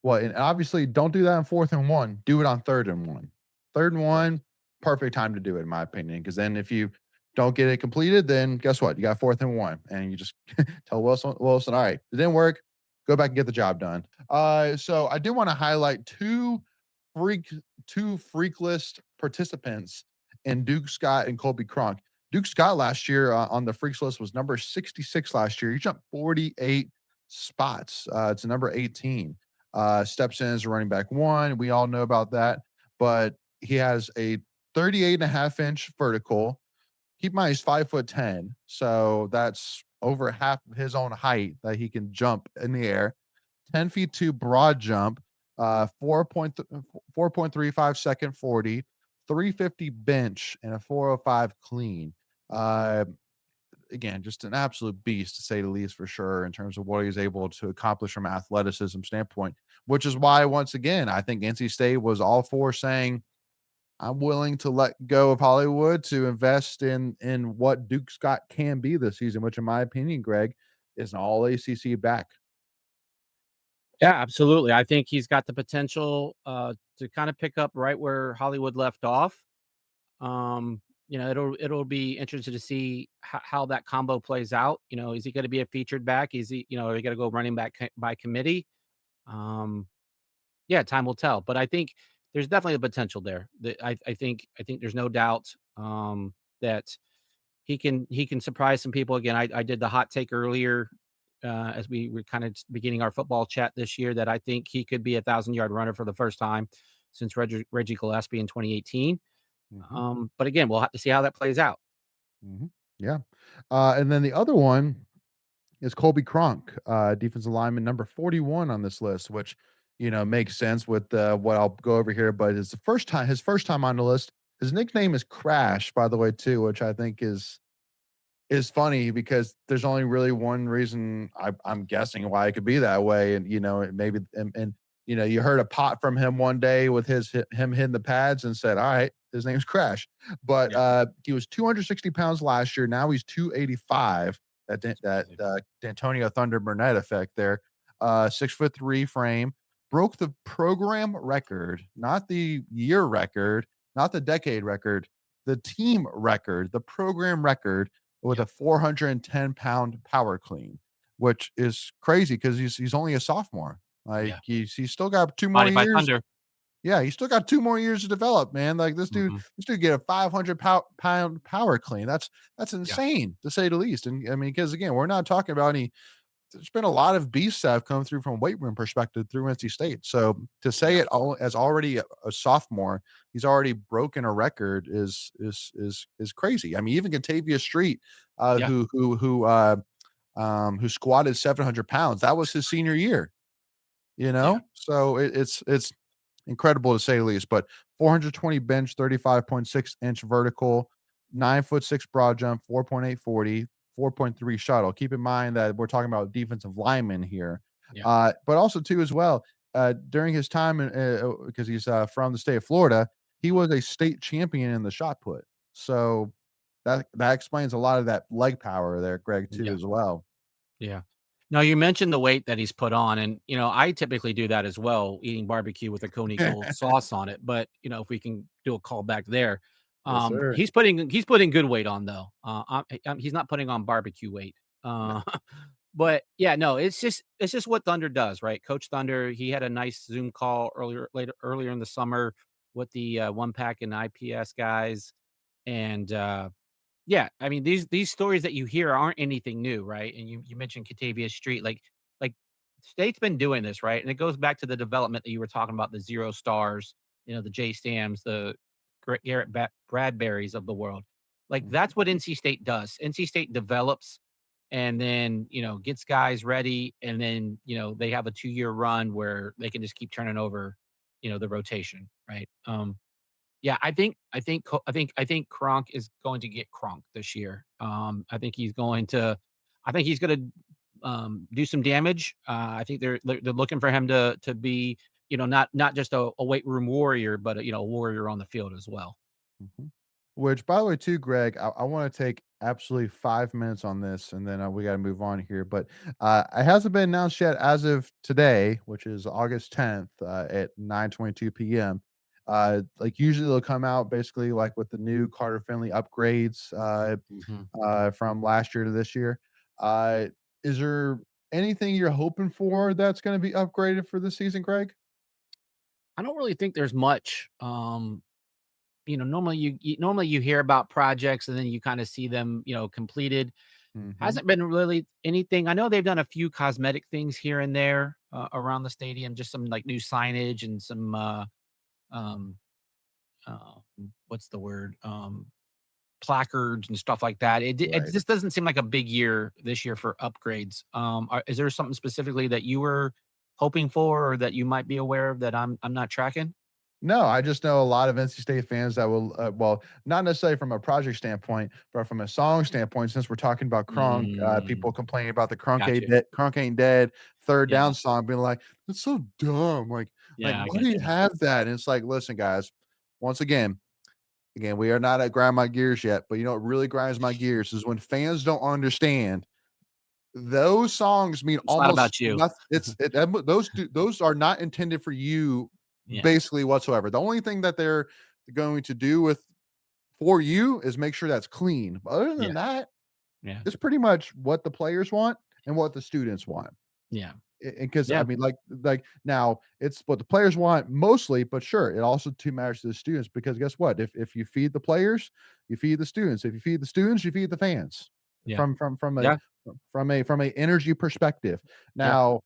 Well, and obviously, don't do that on 4th and 1. Do it on 3rd and 1. 3rd and Correct. 1, perfect time to do it, in my opinion. Because then if you don't get it completed, then guess what? You got 4th and 1, and you just tell Wilson, "All right, it didn't work. Go back and get the job done." So I do wanna highlight freak 2 freak list participants in Duke Scott and Colby Cronk. Duke Scott last year, on the freaks list was number 66 last year. He jumped 48 spots, to number 18. Steps in as a running back 1, we all know about that, but he has a 38.5-inch vertical. Keep in mind he's 5'10", so that's over half of his own height that he can jump in the air. 10 feet 2 broad jump, 4.35 second 40, 350 bench, and a 405 clean. Uh, Again, just an absolute beast to say the least for sure in terms of what he's able to accomplish from an athleticism standpoint, which is why, once again, I think NC State was all for saying, I'm willing to let go of Hollywood to invest in what Duke Scott can be this season, which in my opinion, Greg, is an all ACC back. Yeah, absolutely. I think he's got the potential to kind of pick up right where Hollywood left off. it'll be interesting to see how that combo plays out. Is he going to be a featured back? Is he, are we going to go running back by committee? Um, yeah, time will tell. But I think there's definitely a potential there. I think there's no doubt that he can surprise some people. Again, I did the hot take earlier as we were kind of beginning our football chat this year that I think he could be a 1,000-yard runner for the first time since Reggie Gillespie in 2018. Mhm, But again, we'll have to see how that plays out. mhm. Yeah. And then the other one is Colby Cronk, defensive lineman number 41 on this list, which makes sense with what I'll go over here. But it's his first time on the list. His nickname is Crash, by the way, too, which I think is funny because there's only really one reason I'm guessing why it could be that way. And maybe and you heard a pot from him one day with him hitting the pads and said, all right, his name's Crash. But Yeah. he was 260 pounds last year. Now he's 285. That D'Antonio Thunder Burnett effect there. 6'3" frame, broke the program record, not the year record, not the decade record, the team record, the program record with Yep. a 410-pound power clean, which is crazy because he's only a sophomore. Like Yeah. he's still got 2 more Body by years. Thunder. Yeah, he's still got 2 more years to develop, man. Like Mhm. this dude get a 500-pound power clean. That's Yeah. insane to say the least. And I mean, because again, we're not talking about any. There's been a lot of beasts that have come through from weight room perspective through NC State. So to say Yeah. it all as already a sophomore, he's already broken a record is crazy. I mean, even Catavia Street, Yeah. who squatted 700 pounds, that was his senior year. Yeah. So it's incredible to say the least. But 420 bench, 35.6-inch vertical, 9'6" broad jump, 4.8 40, 4.3 shuttle. Keep in mind that we're talking about defensive linemen here. Yeah. But also too as well, during his time because he's from the state of Florida, he was a state champion in the shot put. So that explains a lot of that leg power there, Greg, too, Yeah. as well. Yeah. Now you mentioned the weight that he's put on, and I typically do that as well, eating barbecue with a Oconee Gold sauce on it. But if we can do a call back there, Yes, sir. he's putting good weight on though. He's not putting on barbecue weight. No. But yeah, no, it's just what Thunder does, right? Coach Thunder, he had a nice Zoom call earlier in the summer with the Wolfpack and IPS guys, and yeah, I mean, these stories that you hear aren't anything new, right? And you mentioned Catavia Street, like State's been doing this, right? And it goes back to the development that you were talking about, the 0 stars, the J Stams, the Garrett Bradberries of the world. Like Mhm, that's what NC State does. NC State develops and then gets guys ready, and then they have a 2-year run where they can just keep turning over, the rotation, right? Yeah, I think Cronk is going to get Cronk this year. I think he's gonna do some damage. I think they're looking for him to be, not just a weight room warrior, but a warrior on the field as well. mhm. Which, by the way, too, Greg, I want to take absolutely 5 minutes on this, and then we got to move on here. But it hasn't been announced yet as of today, which is August 10th at 9:22 p.m. Like usually they'll come out basically like with the new Carter-Finley upgrades Mhm. from last year to this year. Uh, is there anything you're hoping for that's going to be upgraded for this season, Greg? I don't really think there's much. Normally you hear about projects and then you kind of see them, completed. Hmm. Hasn't been really anything. I know they've done a few cosmetic things here and there around the stadium, just some like new signage and some um uh what's the word? Placards and stuff like that. It Right. just doesn't seem like a big year this year for upgrades. Is there something specifically that you were hoping for or that you might be aware of that I'm not tracking? No, I just know a lot of NC State fans that will, well, not necessarily from a project standpoint, but from a song standpoint, since we're talking about Cronk, Mm, people complaining about the Cronk got ain't you. dead, Cronk ain't dead, third Yeah, down song, being like, "That's so dumb." Like, yeah, I why do get you you. have that? And it's like, listen, guys, once again, we are not at grind my gears yet, but you know what really grinds my gears is when fans don't understand those songs mean It's not almost about you. nothing. Those are not intended for you Yeah, basically whatsoever. The only thing that they're going to do with for you is make sure that's clean. But other Yeah. than that, Yeah. it's pretty much what the players want and what the students want. Yeah. Because I Yeah. mean, like now it's what the players want mostly, but sure, it also too matters to the students because guess what? If you feed the players, you feed the students. If you feed the students, you feed the fans. Yeah. From Yeah. a energy perspective. Yeah. Now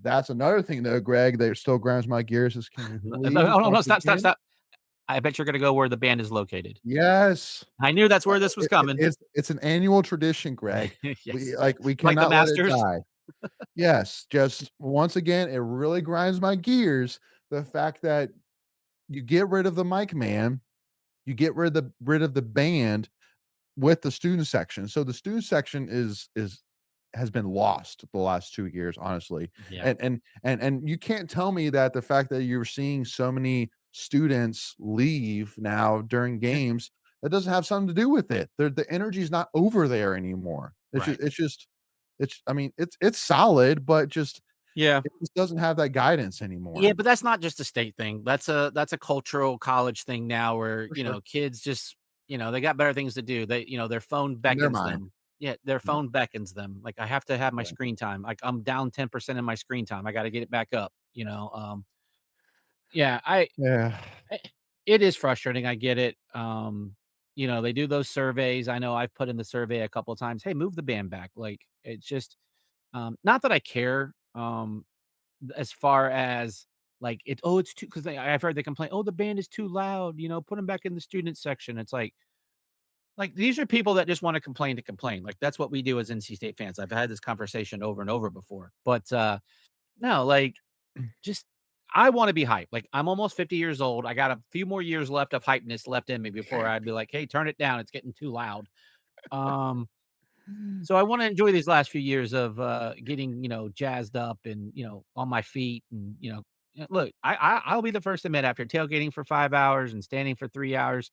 that's another thing though, Greg, that still grinds my gears is can we please Oh, no, once no, stop, stop, again? stop. I bet you're gonna go where the band is located. Yes. I knew that's where this was coming. It's an annual tradition, Greg. Yes. We Like the cannot let it Masters. die. Yes, just once again, it really grinds my gears, the fact that you get rid of the mic man, you get rid of the band with the student section. So the student section is has been lost the last 2 years, honestly. Yeah. And you can't tell me that the fact that you're seeing so many students leave now during games, that doesn't have something to do with it. The energy is not over there anymore. Right. It's I mean, it's solid, but just Yeah. it just doesn't have that guidance anymore. Yeah, but that's not just a state thing. That's a cultural college thing now where, For sure. kids just, they got better things to do. They, their phone In their beckons mind. them. Yeah, their Yeah, phone beckons them. Like I have to have my yeah. screen time. Like I'm down 10% in my screen time. I got to get it back up, Yeah, Yeah. I it is frustrating. I get it. They do those surveys. I know I've put in the survey a couple of times. Hey, move the band back. Like it's just not that I care. As far as like it's too because I've heard they complain, oh, the band is too loud, put them back in the student section. It's like these are people that just want to complain to complain. Like that's what we do as NC State fans. I've had this conversation over and over before. But no, like just I want to be hyped. Like I'm almost 50 years old. I got a few more years left of hypeness left in me before I'd be like, hey, turn it down. It's getting too loud. Um, so I wanna enjoy these last few years of, getting, jazzed up and, on my feet and, look, I'll be the first to admit after tailgating for 5 hours and standing for 3 hours,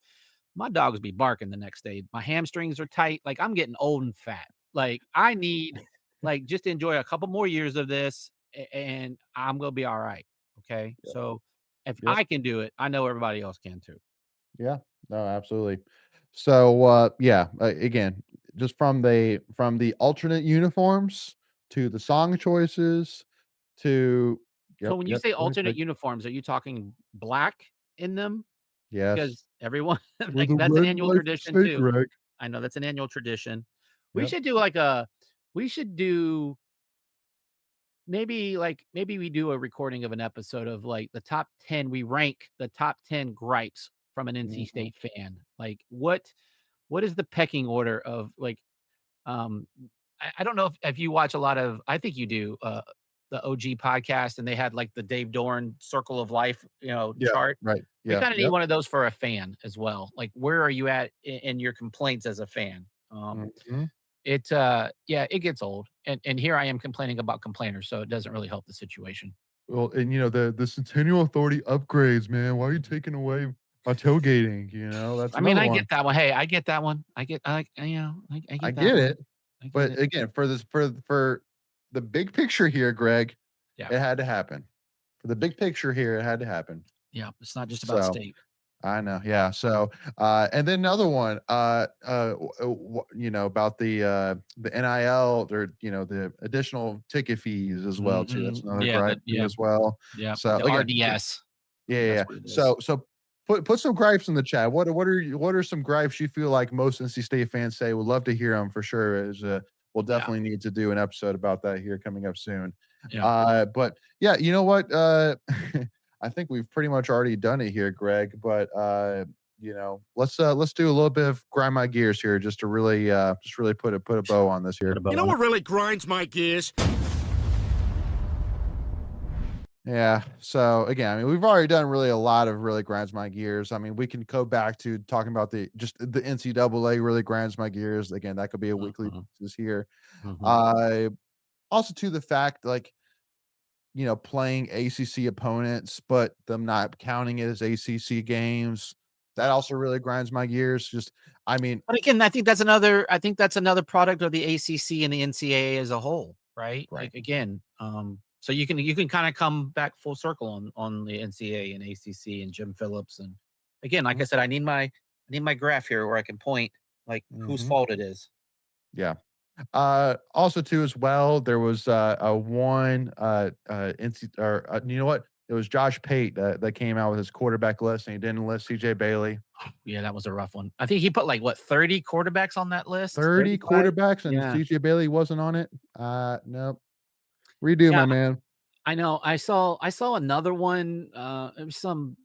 my dogs be barking the next day. My hamstrings are tight, like, I'm getting old and fat. Like, I need, like, just to enjoy a couple more years of this, and I'm gonna be alright, okay? Yep. So, if Yep. I can do it, I know everybody else can too. Yeah. No, absolutely. So, yeah, again, just from the alternate uniforms to the song choices to So yep, when you yep, say go ahead, alternate Greg. uniforms, are you talking black in them? Yes. Because everyone For like, the that's an red annual light tradition state, too. Greg. I know that's an annual tradition. We Yep. should do we should do maybe we do a recording of an episode of, like, the top 10 we rank the top 10 gripes from an NC Mhm. State fan. Like, what is the pecking order of, like, um, I don't know if you watch a lot of I think you do, the OG podcast, and they had, like, the Dave Dorn Circle of Life, Yep. chart. Right. We Yeah. kinda need Yep. one of those for a fan as well. Like, where are you at in your complaints as a fan? Mhm. Yeah, it gets old, and here I am complaining about complainers, so it doesn't really help the situation. Well, and the Centennial Authority upgrades, man. Why are you taking away my tailgating? That's I mean, another I one. get that one. Hey, I get that one. I I get that get one. it. I get But it. again, for the big picture here, Greg, Yeah, it had to happen. For the big picture here, it had to happen. yeah, it's not just about So state. I know, yeah. So, and then another one, about the NIL or the additional ticket fees as well too. That's Mhm. another Yeah, gripe too as well. yeah, So the again, RDS. yeah, yeah, That's yeah. what it is. So put some gripes in the chat. What are some gripes you feel like most NC State fans say? Would love to hear them for sure. We'll Yeah, definitely need to do an episode about that here coming up soon. yeah. But yeah, you know what? I think we've pretty much already done it here, Greg. But let's do a little bit of grind my gears here, just really put a bow on this Put here. a bow You know on it. what really grinds my gears? Yeah. So again, I mean, we've already done really a lot of really grinds my gears. I mean, we can go back to talking about the NCAA really grinds my gears. Again, that could be a weekly Mhm, basis here. mhm. Uh, Also to the fact like playing ACC opponents, but them not counting it as ACC games. That also really grinds my gears. Just, I mean, But again, I think that's another product of the ACC and the NCAA as a whole, right? right. Like again, so you can kind of come back full circle on the NCAA and ACC and Jim Phillips and again, like I Mhm. said, I need my need my graph here where I can point like whose Mhm. fault it is. Yeah. Also too as well, there was a one you know what? It was Josh Pate that came out with his quarterback list and he didn't list CJ Bailey. Yeah, that was a rough one. I think he put like what 30 quarterbacks on that list, 30 35. quarterbacks and Yeah, CJ Bailey wasn't on it. Nope. Redo, yeah, my man. I know. I saw another one. It was some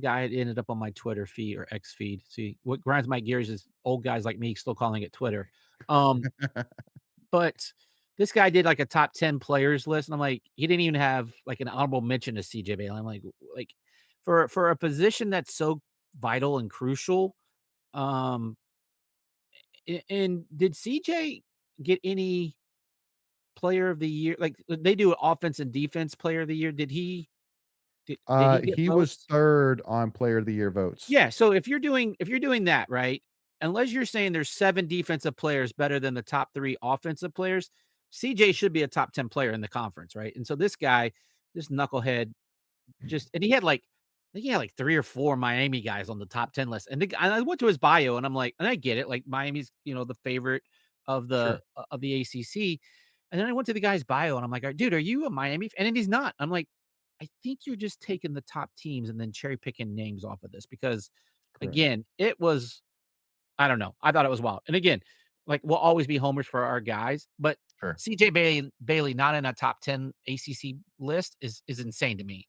guy that ended up on my Twitter feed or X feed. See, what grinds my gears is old guys like me still calling it Twitter. Um, but this guy did like a top 10 players list, and I'm like, he didn't even have like an honorable mention to CJ Bailey. I'm like for a position that's so vital and crucial. Um, and did CJ get any player of the year? Like they do offense and defense player of the year. Did he get He was votes? 3rd on player of the year votes. Yeah, so if you're doing that, right, unless you're saying there's 7 defensive players better than the top 3 offensive players, CJ should be a top 10 player in the conference, right? And so this guy, this knucklehead, just and I think he had like 3 or 4 Miami guys on the top 10 list. And I went to his bio and I'm like, and I get it, like Miami's, the favorite Sure. of the ACC. And then I went to the guy's bio and I'm like, dude, are you a Miami fan? And he's not. I'm like, I think you're just taking the top teams and then cherry picking names off of this because Correct. again, it was I don't know. I thought it was wild. And again, like we'll always be homers for our guys, but Sure. CJ Bailey not in a top 10 ACC list is insane to me.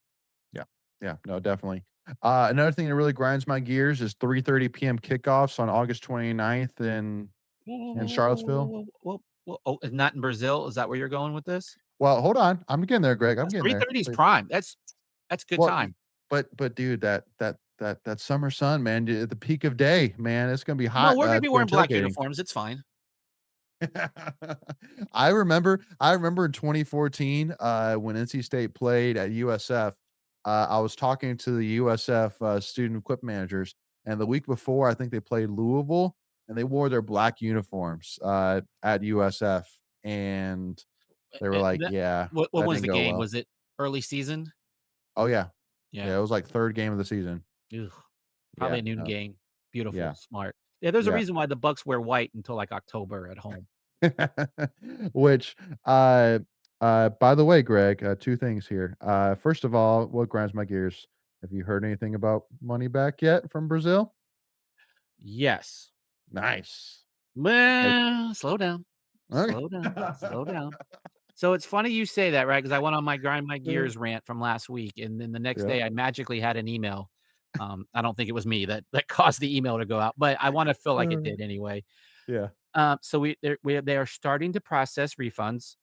Yeah. Yeah. No, definitely. Another thing that really grinds my gears is 3:30 PM kickoffs on August 29th in Charlottesville. Whoa, oh, not in Brazil? Is that where you're going with this? Well, hold on. I'm getting there, Greg. I'm getting there. 3:30 is Wait. prime. That's good Well, time. but dude, that summer sun, man, at the peak of day, man, it's gonna be No, hot we're gonna be during wearing black tailgating. uniforms. It's fine. I remember in 2014, when NC State played at USF, I was talking to the USF, student equip managers, and the week before, I think they played Louisville, and they wore their black uniforms, at USF, and they were like, That "Yeah, what that was didn't the go game? well." Was it early season? Oh, yeah. Yeah. Yeah, it was like 3rd game of the season. Ugh. Probably Yeah, a noon no, game. Beautiful, yeah, smart. Yeah, there's a yeah. reason why the Bucks wear white until, like, October at home. Which, uh, by the way, Greg, 2 things here. First of all, what grinds my gears? Have you heard anything about money back yet from Brazil? Yes. Nice. Okay. Well, slow down. Okay. Slow down. Slow down. So it's funny you say that, right? Because I went on my grind my gears rant from last week, and then the next Yeah, day I magically had an email. I don't think it was me that caused the email to go out, but I wanna feel like it uh, did anyway. yeah. So they are starting to process refunds,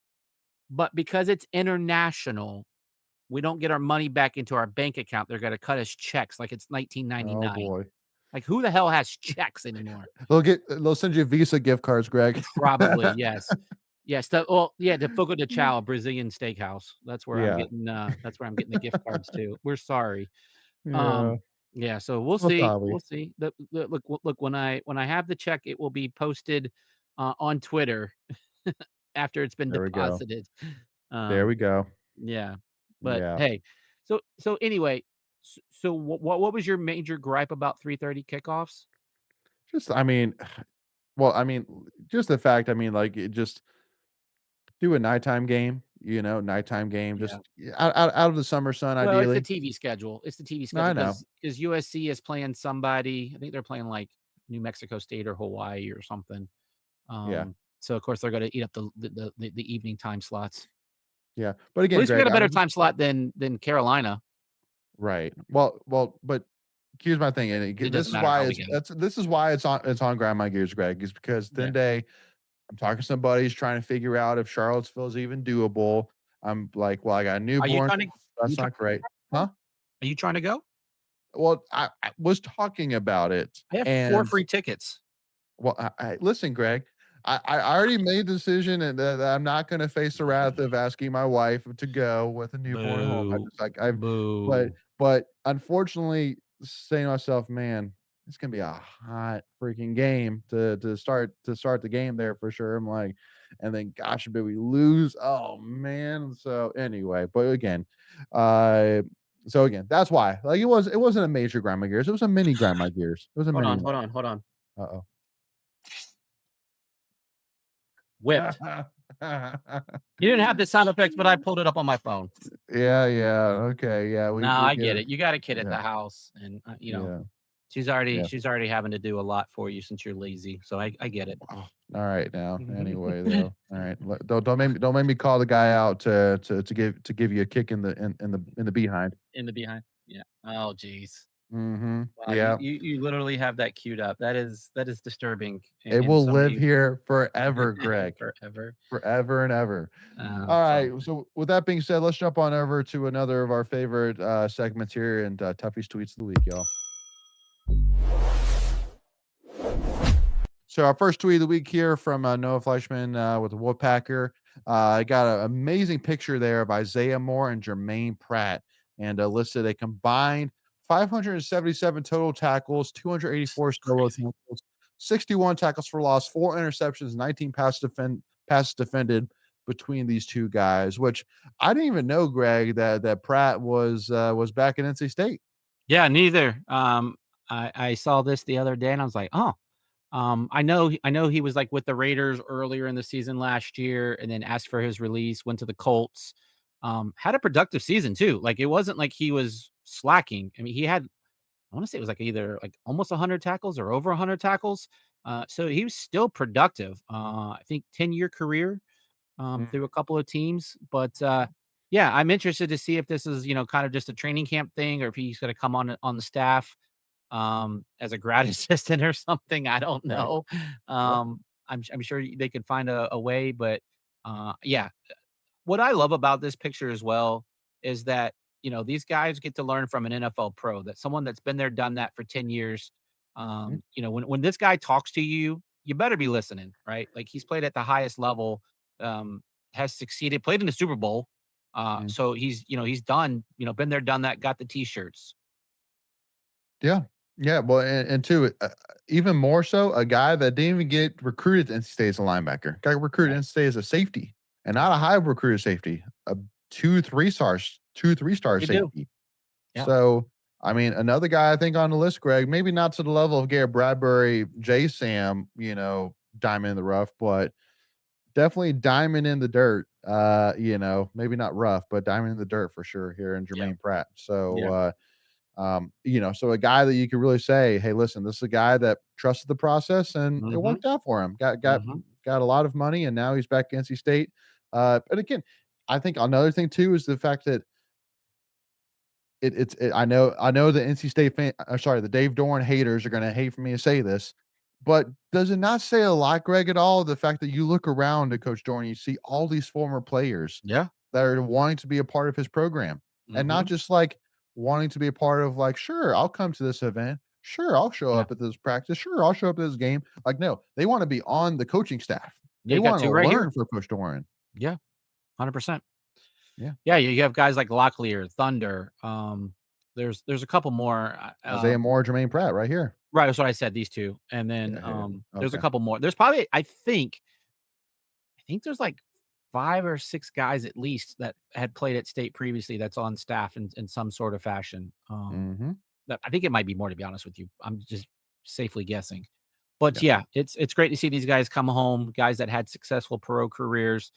but because it's international, we don't get our money back into our bank account. They're gonna cut us checks like it's Oh, 1999. boy. Like, who the hell has checks anymore? They'll send you Visa gift cards, Greg. Probably, yes. Yes, the Fogo de Chao Brazilian steakhouse. Yeah. That's where I'm getting the gift cards to. We're sorry. Yeah. Um, yeah, so we'll Most see, probably. we'll see. Look, when I have the check, it will be posted, on Twitter after it's been There we go. deposited. There Um, we go. yeah, but Yeah. hey, so anyway, so what was your major gripe about 3:30 kickoffs? Just I mean well, I mean, just the fact, I mean, like, it just do a nighttime game, nighttime game, Yeah. just out of the summer sun, Well, it's the ideally. TV schedule. It's the TV No, schedule I know. because USC is playing somebody. I think they're playing like New Mexico State or Hawaii or something. Yeah, So of course they're gonna eat up the evening time slots. yeah. But At again, least we got Greg, a I better was just time slot than Carolina. right. Well, but here's my thing, and It this doesn't is matter why how we get them. this is why it's on grind my gears, Greg, is because Yeah. then day I'm talking to somebody who's trying to figure out if Charlottesville is even doable. I'm like, well, I got a Are you newborn. trying to are you That's trying not great, to go? huh? Are you trying to go? Well, I was talking about it, I have 4 and free tickets. well, listen, Greg. I already made the decision, and that I'm not going to face the wrath of asking my wife to go with a newborn at home. I Boo. just like I've, but Boo. unfortunately, saying to myself, man, it's gonna be a hot freaking game to start the game there for sure. I'm like, and then gosh, forbid we lose. Oh man. So anyway, but again, uh, So again, that's why. Like it wasn't a major grind my gears. It was a mini grind my gears. It was a Hold mini on, one. hold on. Uh-oh. Whipped. You didn't have the sound effects, but I pulled it up on my phone. Yeah, okay, yeah, No, we I get get it. it. You got a kid at the Yeah, house, and yeah, she's yeah. already having to do a lot for you since you're lazy. So I get it. Oh, all right now. Anyway, though. All right. Don't make me call the guy out to give you a kick in the behind. In the behind. Yeah. Oh, geez. Mm-hmm. Wow, Yeah. you literally have that queued up. That is disturbing It in will so live many here forever, Greg. forever. Forever and ever. Oh, All fun. right. So with that being said, let's jump on over to another of our favorite segments here and Tuffy's tweets of the week, y'all. So our first tweet of the week here from Noah Fleischman with the Wolfpacker. I got an amazing picture there of Isaiah Moore and Jermaine Pratt, and listed a combined 577 total tackles, 284 solo tackles, 61 tackles for loss, 4 interceptions, 19 passes defended between these two guys. Which I didn't even know, Greg, that Pratt was back in NC State. Yeah, neither. I saw this the other day and I was like, oh, I know he was like with the Raiders earlier in the season last year and then asked for his release, went to the Colts. Had a productive season too. Like it wasn't like he was slacking. I mean, he had, I want to say it was like either like almost 100 tackles or over 100 tackles. So he was still productive. I think 10-year career through a couple of teams. But yeah, I'm interested to see if this is, kind of just a training camp thing or if he's going to come on the staff as a grad assistant or something. I don't Right. know. Yep. I'm sure they could find a way, but yeah, what I love about this picture as well is that, these guys get to learn from an NFL pro, that someone that's been there, done that for 10 years. Mhm. When this guy talks to you, you better be listening, right? Like he's played at the highest level, has succeeded, played in the Super Bowl. Mhm. So he's done, been there, done that, got the t-shirts. Yeah. Yeah. Well, and two, even more so, a guy that didn't even get recruited to NC State as a linebacker, got recruited to Right. NC State as a safety, and not a high recruited safety, a 2 3 star They do. safety. Yeah. So, I mean, another guy I think on the list, Greg, maybe not to the level of Garrett Bradbury, J Sam, diamond in the rough, but definitely diamond in the dirt. Maybe not rough, but diamond in the dirt for sure here in Yeah. Jermaine Pratt. So, Yeah. so a guy that you could really say, hey, listen, this is a guy that trusted the process and it Mhm. worked out for him. Got Mhm. got a lot of money and now he's back at NC State. And again, I think another thing too is the fact that I know the NC State the Dave Dorn haters are gonna hate for me to say this, but does it not say a lot, Greg, at all? The fact that you look around at Coach Dorn, you see all these former players Yeah. that are wanting to be a part of his program, and not Mhm. just like wanting to be a part of like, sure, I'll come to this event. Sure, I'll show Yeah. up at this practice. Sure, I'll show up at this game. Like, no, they want to be on the coaching staff. Yeah, They you got want to 2 right here. learn for Coach Doran. Yeah. 100%. Yeah. Yeah, you have guys like Locklear, Thunder. There's a couple more. Isaiah Moore, Jermaine Pratt, right here. Right, that's what I said. These two, and then Yeah. there's a Okay. couple more. There's probably I think there's like 5 or 6 guys at least that had played at state previously that's on staff in some sort of fashion. Mm-hmm. That I think it might be more, to be honest with you. I'm just safely guessing. But Yeah. yeah, it's great to see these guys come home, guys that had successful pro careers.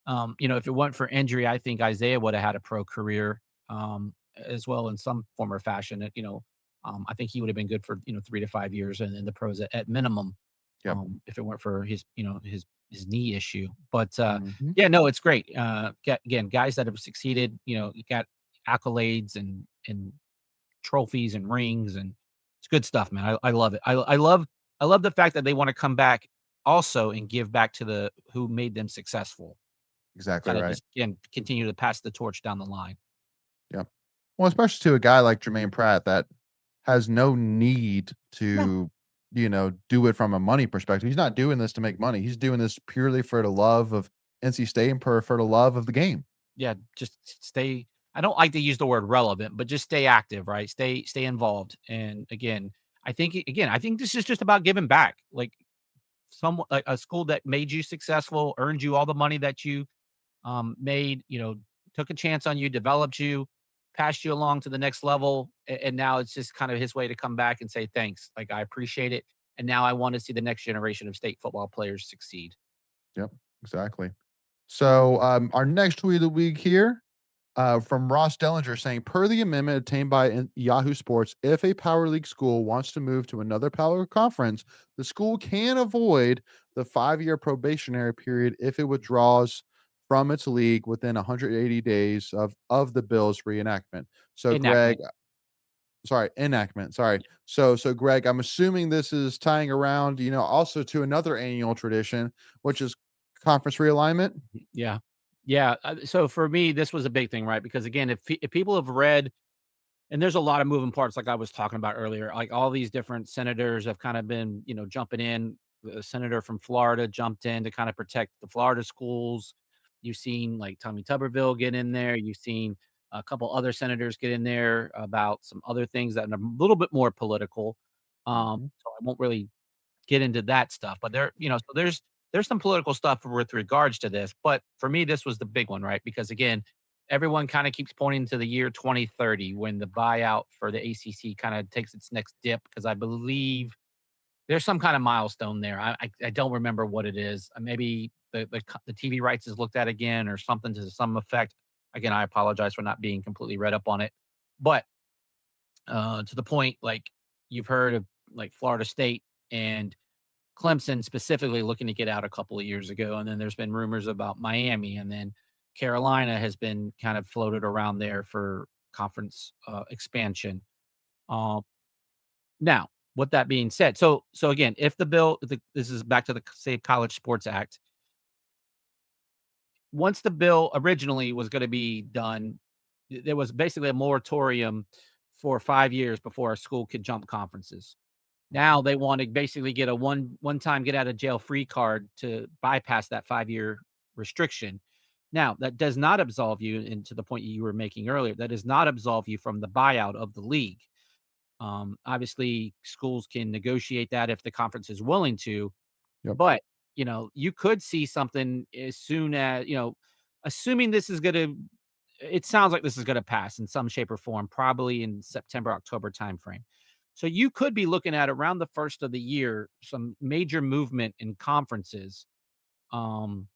If it weren't for injury, I think Isaiah would have had a pro career as well in some form or fashion. I think he would have been good for 3 to 5 years in the pros at minimum. Yep. If it weren't for his knee issue. But Mhm. yeah, no, it's great. Again, guys that have succeeded, you got accolades and trophies and rings, and it's good stuff, man. I love it. I love the fact that they want to come back also and give back to the who made them successful. Exactly Kind of right. just again continue to pass the torch down the line. Yep. Well, especially to a guy like Jermaine Pratt that has no need No. to, do it from a money perspective. He's not doing this to make money. He's doing this purely for the love of NC State and for the love of the game. Yeah, just stay. I don't like to use the word relevant, but just stay active, right? Stay involved. And again, I think this is just about giving back. Like a school that made you successful, earned you all the money that you made, took a chance on you, developed you. passed you along to the next level, and now it's just kind of his way to come back and say thanks. Like I appreciate it, and now I want to see the next generation of state football players succeed. Yep, exactly. So our next tweet of the week here from Ross Dellinger saying, per the amendment obtained by Yahoo Sports, if a Power League school wants to move to another Power Conference, the school can avoid the 5-year probationary period if it withdraws from its league within 180 days of the bill's reenactment. So, Greg, Enactment. sorry, enactment. Sorry. So, Greg, I'm assuming this is tying around, also to another annual tradition, which is conference realignment. Yeah. Yeah. So for me, this was a big thing, right? Because again, if people have read, and there's a lot of moving parts, like I was talking about earlier, like all these different senators have kind of been, jumping in. The senator from Florida jumped in to kind of protect the Florida schools. You've seen like Tommy Tuberville get in there. You've seen a couple other senators get in there about some other things that are a little bit more political. Mhm. So I won't really get into that stuff. But so there's some political stuff with regards to this. But for me, this was the big one, right? Because again, everyone kind of keeps pointing to the year 2030 when the buyout for the ACC kind of takes its next dip. Because I believe there's some kind of milestone there. I don't remember what it is. Maybe the TV rights is looked at again or something to some effect. Again, I apologize for not being completely read up on it, but to the point, like you've heard of like Florida State and Clemson specifically looking to get out a couple of years ago, and then there's been rumors about Miami, and then Carolina has been kind of floated around there for conference expansion. Uh, Now, with that being said, so again, if the bill, this is back to the say College Sports Act. Once the bill originally was going to be done, there was basically a moratorium for 5 years before a school could jump conferences. Now they want to basically get a one-time get out of jail free card to bypass that 5-year restriction. Now, that does not absolve you, and to the point you were making earlier, that does not absolve you from the buyout of the league. Obviously, schools can negotiate that if the conference is willing to, Yep. but, you could see something as soon as, assuming this is gonna it sounds like this is gonna pass in some shape or form, probably in September, October timeframe. So you could be looking at around the 1st of the year, some major movement in conferences, um,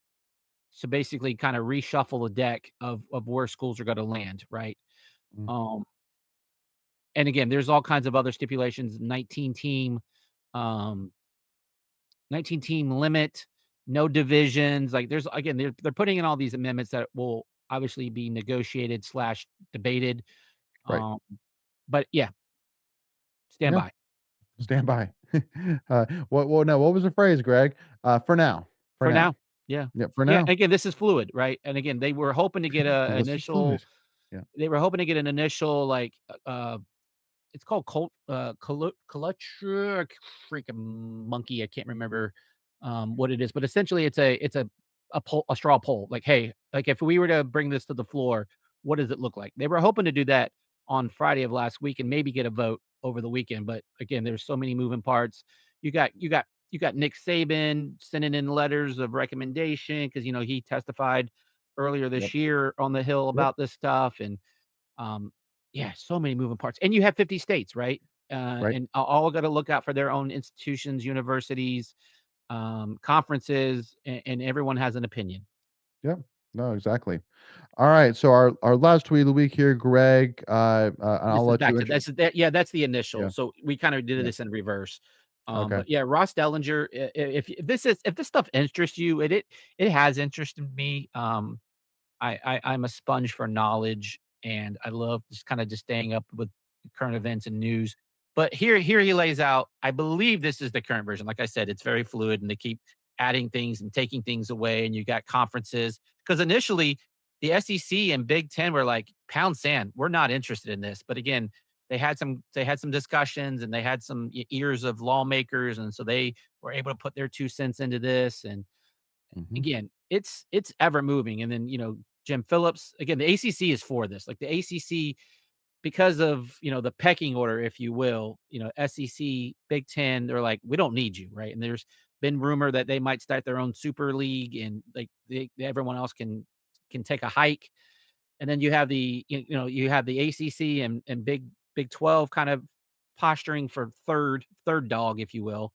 to basically kinda reshuffle the deck of where schools are gonna land, right? Mm. Um, and again, there's all kinds of other stipulations, 19 team, um 19 team limit, no divisions. Like there's again, they're putting in all these amendments that will obviously be negotiated slash debated. Right. Um, but yeah, stand Yeah. by Stand by. What was the phrase, Greg? For now. For for now. now. Yeah. Yeah, for Yeah. now. Again, this is fluid, right? And again, they were hoping to get a This is initial, fluid. Yeah. they were hoping to get an initial like it's called freaking monkey. I can't remember what it is, but essentially it's a poll, a straw poll. Like, hey, like if we were to bring this to the floor, what does it look like? They were hoping to do that on Friday of last week and maybe get a vote over the weekend. But again, there's so many moving parts. You got Nick Saban sending in letters of recommendation because he testified earlier Yep. this year on the Hill Yep. about this stuff, and um, yeah, so many moving parts. And you have 50 states, right? Right. And all got to look out for their own institutions, universities, conferences, and everyone has an opinion. Yep. No, exactly. All right. So our last tweet of the week here, Greg. And This I'll is let back you to intro. that's the initial. Yeah. So we kind of did Yeah. this in reverse. Okay. But yeah, Ross Dellinger. If this stuff interests you, it has interested me. I'm a sponge for knowledge, and I love just staying up with current events and news. But here he lays out. I believe this is the current version. Like I said, it's very fluid, and they keep adding things and taking things away. And you got conferences because initially the SEC and Big Ten were like pound sand. We're not interested in this. But again, they had some discussions and they had some ears of lawmakers, and so they were able to put their 2 cents into this. And Mhm. again, it's ever moving. And then, Jim Phillips, again, the ACC is for this. Like the ACC, because of, the pecking order, if you will, SEC, Big Ten, they're like, we don't need you, right? And there's been rumor that they might start their own super league and like everyone else can take a hike. And then you have you have the ACC and Big 12 kind of posturing for third dog, if you will.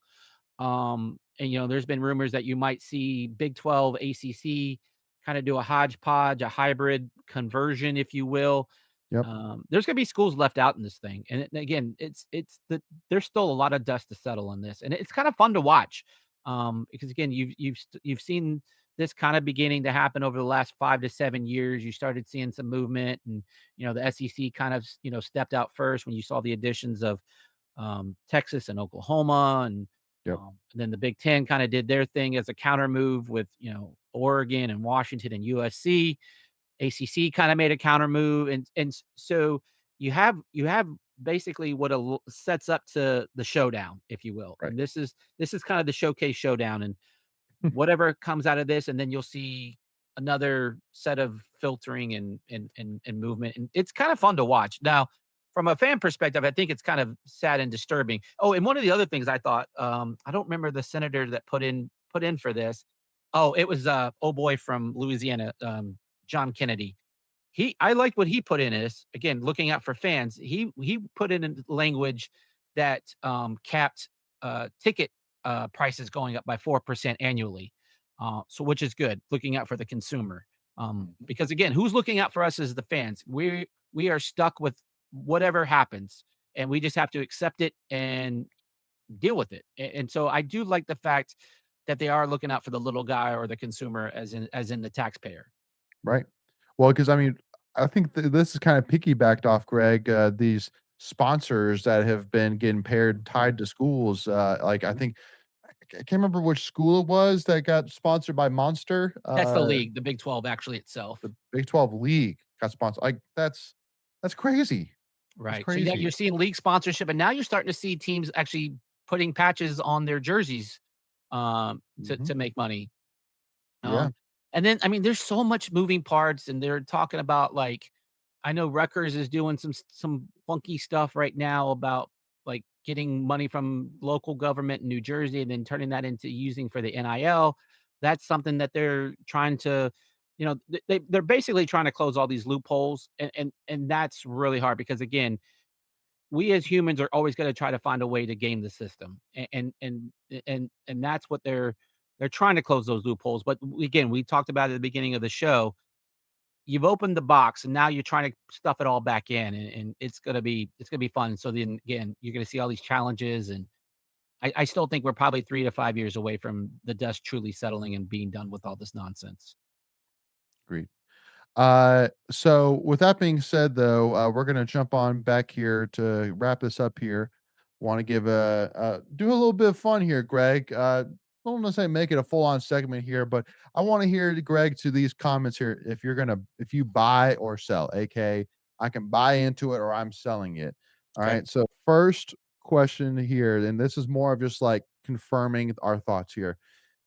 And there's been rumors that you might see Big 12, ACC kind of do a hodgepodge, a hybrid conversion, if you will. Yep. There's going to be schools left out in this thing, and again, there's still a lot of dust to settle on this, and it's kind of fun to watch. Because again, you've seen this kind of beginning to happen over the last 5 to 7 years. You started seeing some movement, and the SEC kind of stepped out first when you saw the additions of Texas and Oklahoma, Yep. and then the Big Ten kind of did their thing as a counter move with Oregon and Washington and USC. ACC kind of made a counter move, and so you have basically what sets up to the showdown, if you will. Right. And this is kind of the showcase showdown, and whatever comes out of this, and then you'll see another set of filtering and movement, and it's kind of fun to watch. Now, from a fan perspective, I think it's kind of sad and disturbing. Oh, and one of the other things I thought, I don't remember the senator that put in for this. Oh, it was oh boy from Louisiana, John Kennedy. I liked what he put in this. Again, looking out for fans, he put in language that capped ticket prices going up by 4% annually. So which is good, looking out for the consumer. Mhm. Because again, who's looking out for us as the fans? We are stuck with whatever happens, and we just have to accept it and deal with it. And so I do like the fact that they are looking out for the little guy or the consumer, as in the taxpayer. Right. Well, because I mean, I think this is kind of piggybacked off, Greg, these sponsors that have been getting paired tied to schools. Like I think I can't remember which school it was that got sponsored by Monster. That's the league, the Big 12 actually itself. The Big 12 league got sponsored. Like that's crazy. That's Right. So yeah, crazy. you're seeing league sponsorship, and now you're starting to see teams actually putting patches on their jerseys to Mhm. to make money. Yeah. Um, and then I mean, there's so much moving parts, and they're talking about like I know Rutgers is doing some funky stuff right now about like getting money from local government in New Jersey and then turning that into using for the NIL. That's something that they're trying to, they're basically trying to close all these loopholes, and that's really hard because again, we as humans are always going to try to find a way to game the system, and that's what they're trying to close those loopholes. But again, we talked about it at the beginning of the show. You've opened the box, and now you're trying to stuff it all back in, and it's gonna be fun. So then again, you're gonna see all these challenges, and I still think we're probably 3 to 5 years away from the dust truly settling and being done with all this nonsense. Agreed. So with that being said, though, we're gonna jump on back here to wrap this up here. Want to give do a little bit of fun here, Greg. I don't want to say make it a full on segment here, but I want to hear Greg to these comments here. If you buy or sell, aka I can buy into it or I'm selling it. All Okay. right. So first question here, and this is more of just like confirming our thoughts here.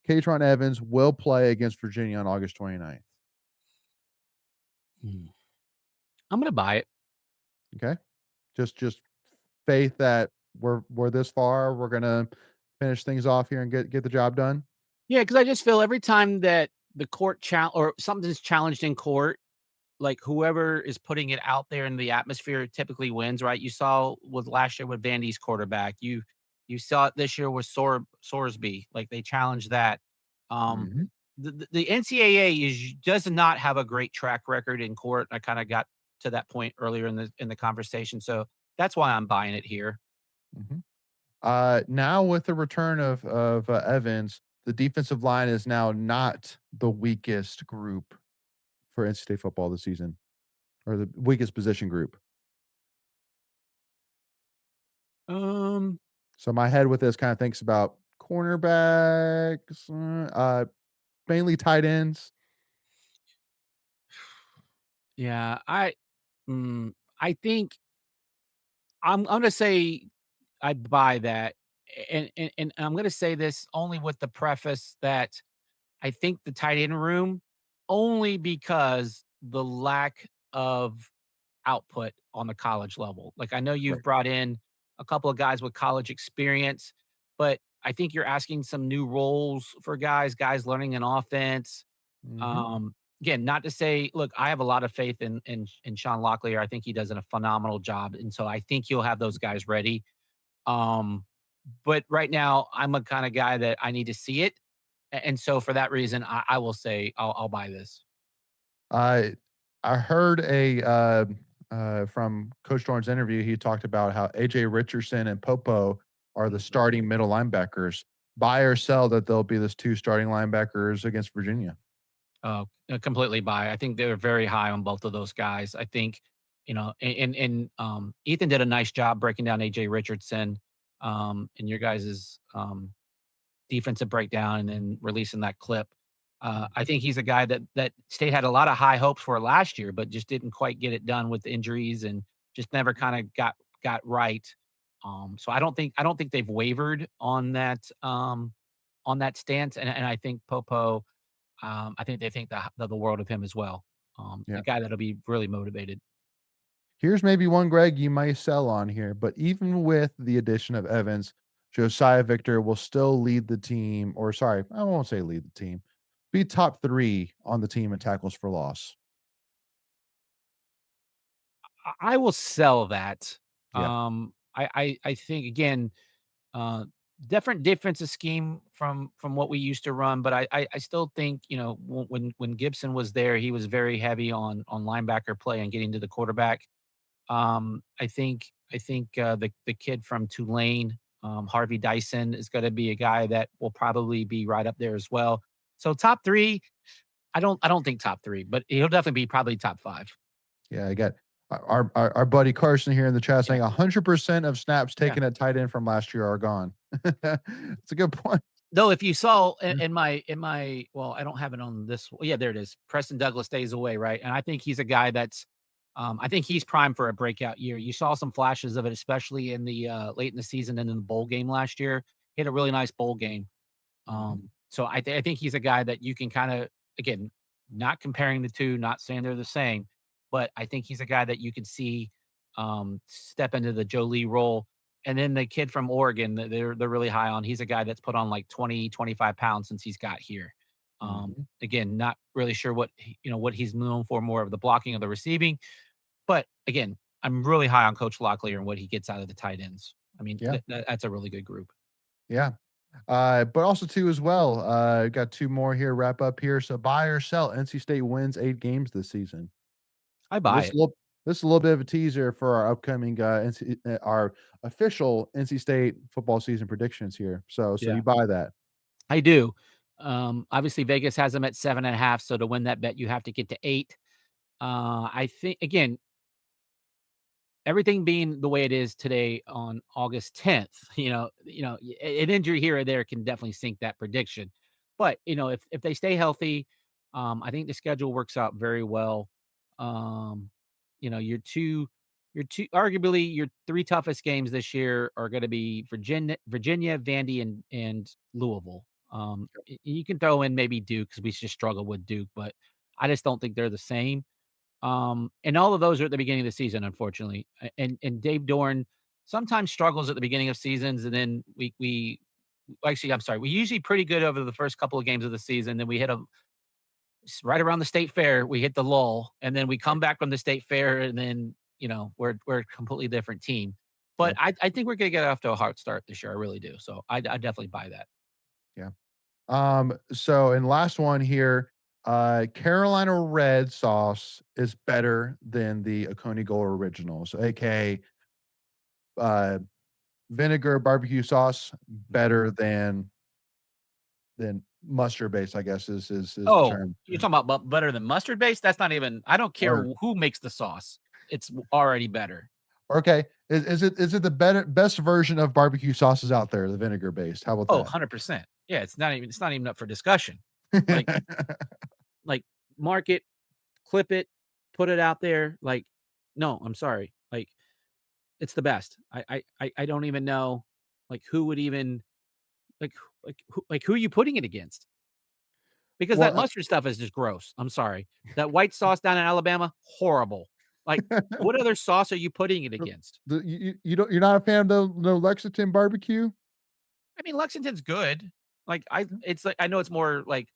KaTron Evans will play against Virginia on August 29th. Hmm. I'm gonna buy it. Okay. Just faith that we're this far, we're gonna finish things off here and get the job done. Yeah, because I just feel every time that the court or something's challenged in court, like whoever is putting it out there in the atmosphere typically wins, right? You saw with last year with Vandy's quarterback. You saw it this year with Sorsby. Like they challenged that. Um, Mhm. the NCAA does not have a great track record in court. I kind of got to that point earlier in the conversation, so that's why I'm buying it here. Mhm. Now with the return of Evans, the defensive line is now not the weakest group for NC State football this season, or the weakest position group. Um, So my head with this kind of thinks about cornerbacks, mainly tight ends. yeah, I think I'm gonna say I buy that, and I'm gonna say this only with the preface that I think the tight end room only because the lack of output on the college level. Like I know you've Right. brought in a couple of guys with college experience, but I think you're asking some new roles for guys learning an offense. Mhm. Um, again, not to say, look, I have a lot of faith in Sean Locklear. I think he does a phenomenal job, and so I think you'll have those guys ready. Um, but right now, I'm a kind of guy that I need to see it, and so for that reason, I will say I'll buy this. I I heard from Coach Dorn's interview, he talked about how AJ Richardson and Popo are the Mhm. starting middle linebackers. Buy or sell that they'll be the 2 starting linebackers against Virginia. Completely buy. I think they're very high on both of those guys. I think, Ethan did a nice job breaking down AJ Richardson, and your guys's defensive breakdown and then releasing that clip. I think he's a guy that State had a lot of high hopes for last year, but just didn't quite get it done with the injuries and just never kind of got right. So I don't think they've wavered on that stance, and I think Popo. I think they think the world of him as well. A Yeah. guy that'll be really motivated. Here's maybe one, Greg, you might sell on here, but even with the addition of Evans, Josiah Victor will still lead the team, or sorry, I won't say lead the team, be top 3 on the team in tackles for loss. I will sell that. Yeah. I think again, uh, different defensive scheme from what we used to run, but I still think when Gibson was there, he was very heavy on linebacker play and getting to the quarterback. I think the kid from Tulane, Harvey Dyson, is going to be a guy that will probably be right up there as well. So top three, I don't think top three, but he'll definitely be probably top five. Yeah, I got our buddy Carson here in the chat Yeah, saying 100% of snaps yeah. taken at tight end from last year are gone. It's a good point. Though if you saw Yeah. in my well, I don't have it on this. Yeah, there it is. Preston Douglas stays away, right? And I think he's a guy that's I think he's primed for a breakout year. You saw some flashes of it, especially in the late in the season and in the bowl game last year. He had a really nice bowl game. Mhm. So I think he's a guy that you can kind of, again, not comparing the two, not saying they're the same, but I think he's a guy that you could see step into the Joe Lee role. And then the kid from Oregon, they're really high on. He's a guy that's put on like 20, 25 pounds since he's got here. Mhm. Again, not really sure what he's known for, more of the blocking of the receiving. But again, I'm really high on Coach Locklear and what he gets out of the tight ends. I mean, Yeah. that's a really good group. Yeah. But also too as well, got 2 more here, wrap up here. So buy or sell, NC State wins 8 games this season. I So buy it. this is a little bit of a teaser for our upcoming, our official NC State football season predictions here. So Yeah. you buy that. I do. Obviously, Vegas has them at 7.5. So to win that bet, you have to get to 8. I think again, everything being the way it is today on August 10th, an injury here or there can definitely sink that prediction. But if they stay healthy, I think the schedule works out very well. Um, arguably your three toughest games this year are going to be Virginia, Vandy, and Louisville. You can throw in maybe Duke because we just struggle with Duke, but I just don't think they're the same. And all of those are at the beginning of the season, unfortunately. And Dave Dorn sometimes struggles at the beginning of seasons, and then we actually, I'm sorry, we usually pretty good over the first couple of games of the season. Then we hit right around the state fair, we hit the lull, and then we come back from the state fair, and then we're a completely different team. But Yep. I think we're gonna get off to a hard start this year. I really do. So I definitely buy that. Yeah. So and last one here, Carolina red sauce is better than the Oconee Gold original. So AKA uh vinegar barbecue sauce better than mustard base, I guess is the Oh, term. you're talking about better than mustard base? That's not even. I don't care Or who makes the sauce. It's already better. okay. Is it the best version of barbecue sauces out there, the vinegar based? How Oh, about 100%. Yeah, it's not even up for discussion. Like that? like mark it, clip it, put it out there. Like, no, I'm sorry. Like, it's the best. I don't even know like who would even who are you putting it against? Because that Well, mustard stuff is just gross. I'm sorry. That white sauce down in Alabama, horrible. Like, what other sauce are you putting it against? you're not a fan of the Lexington barbecue? I mean, Lexington's good. Like, Mm. it's like I know it's more like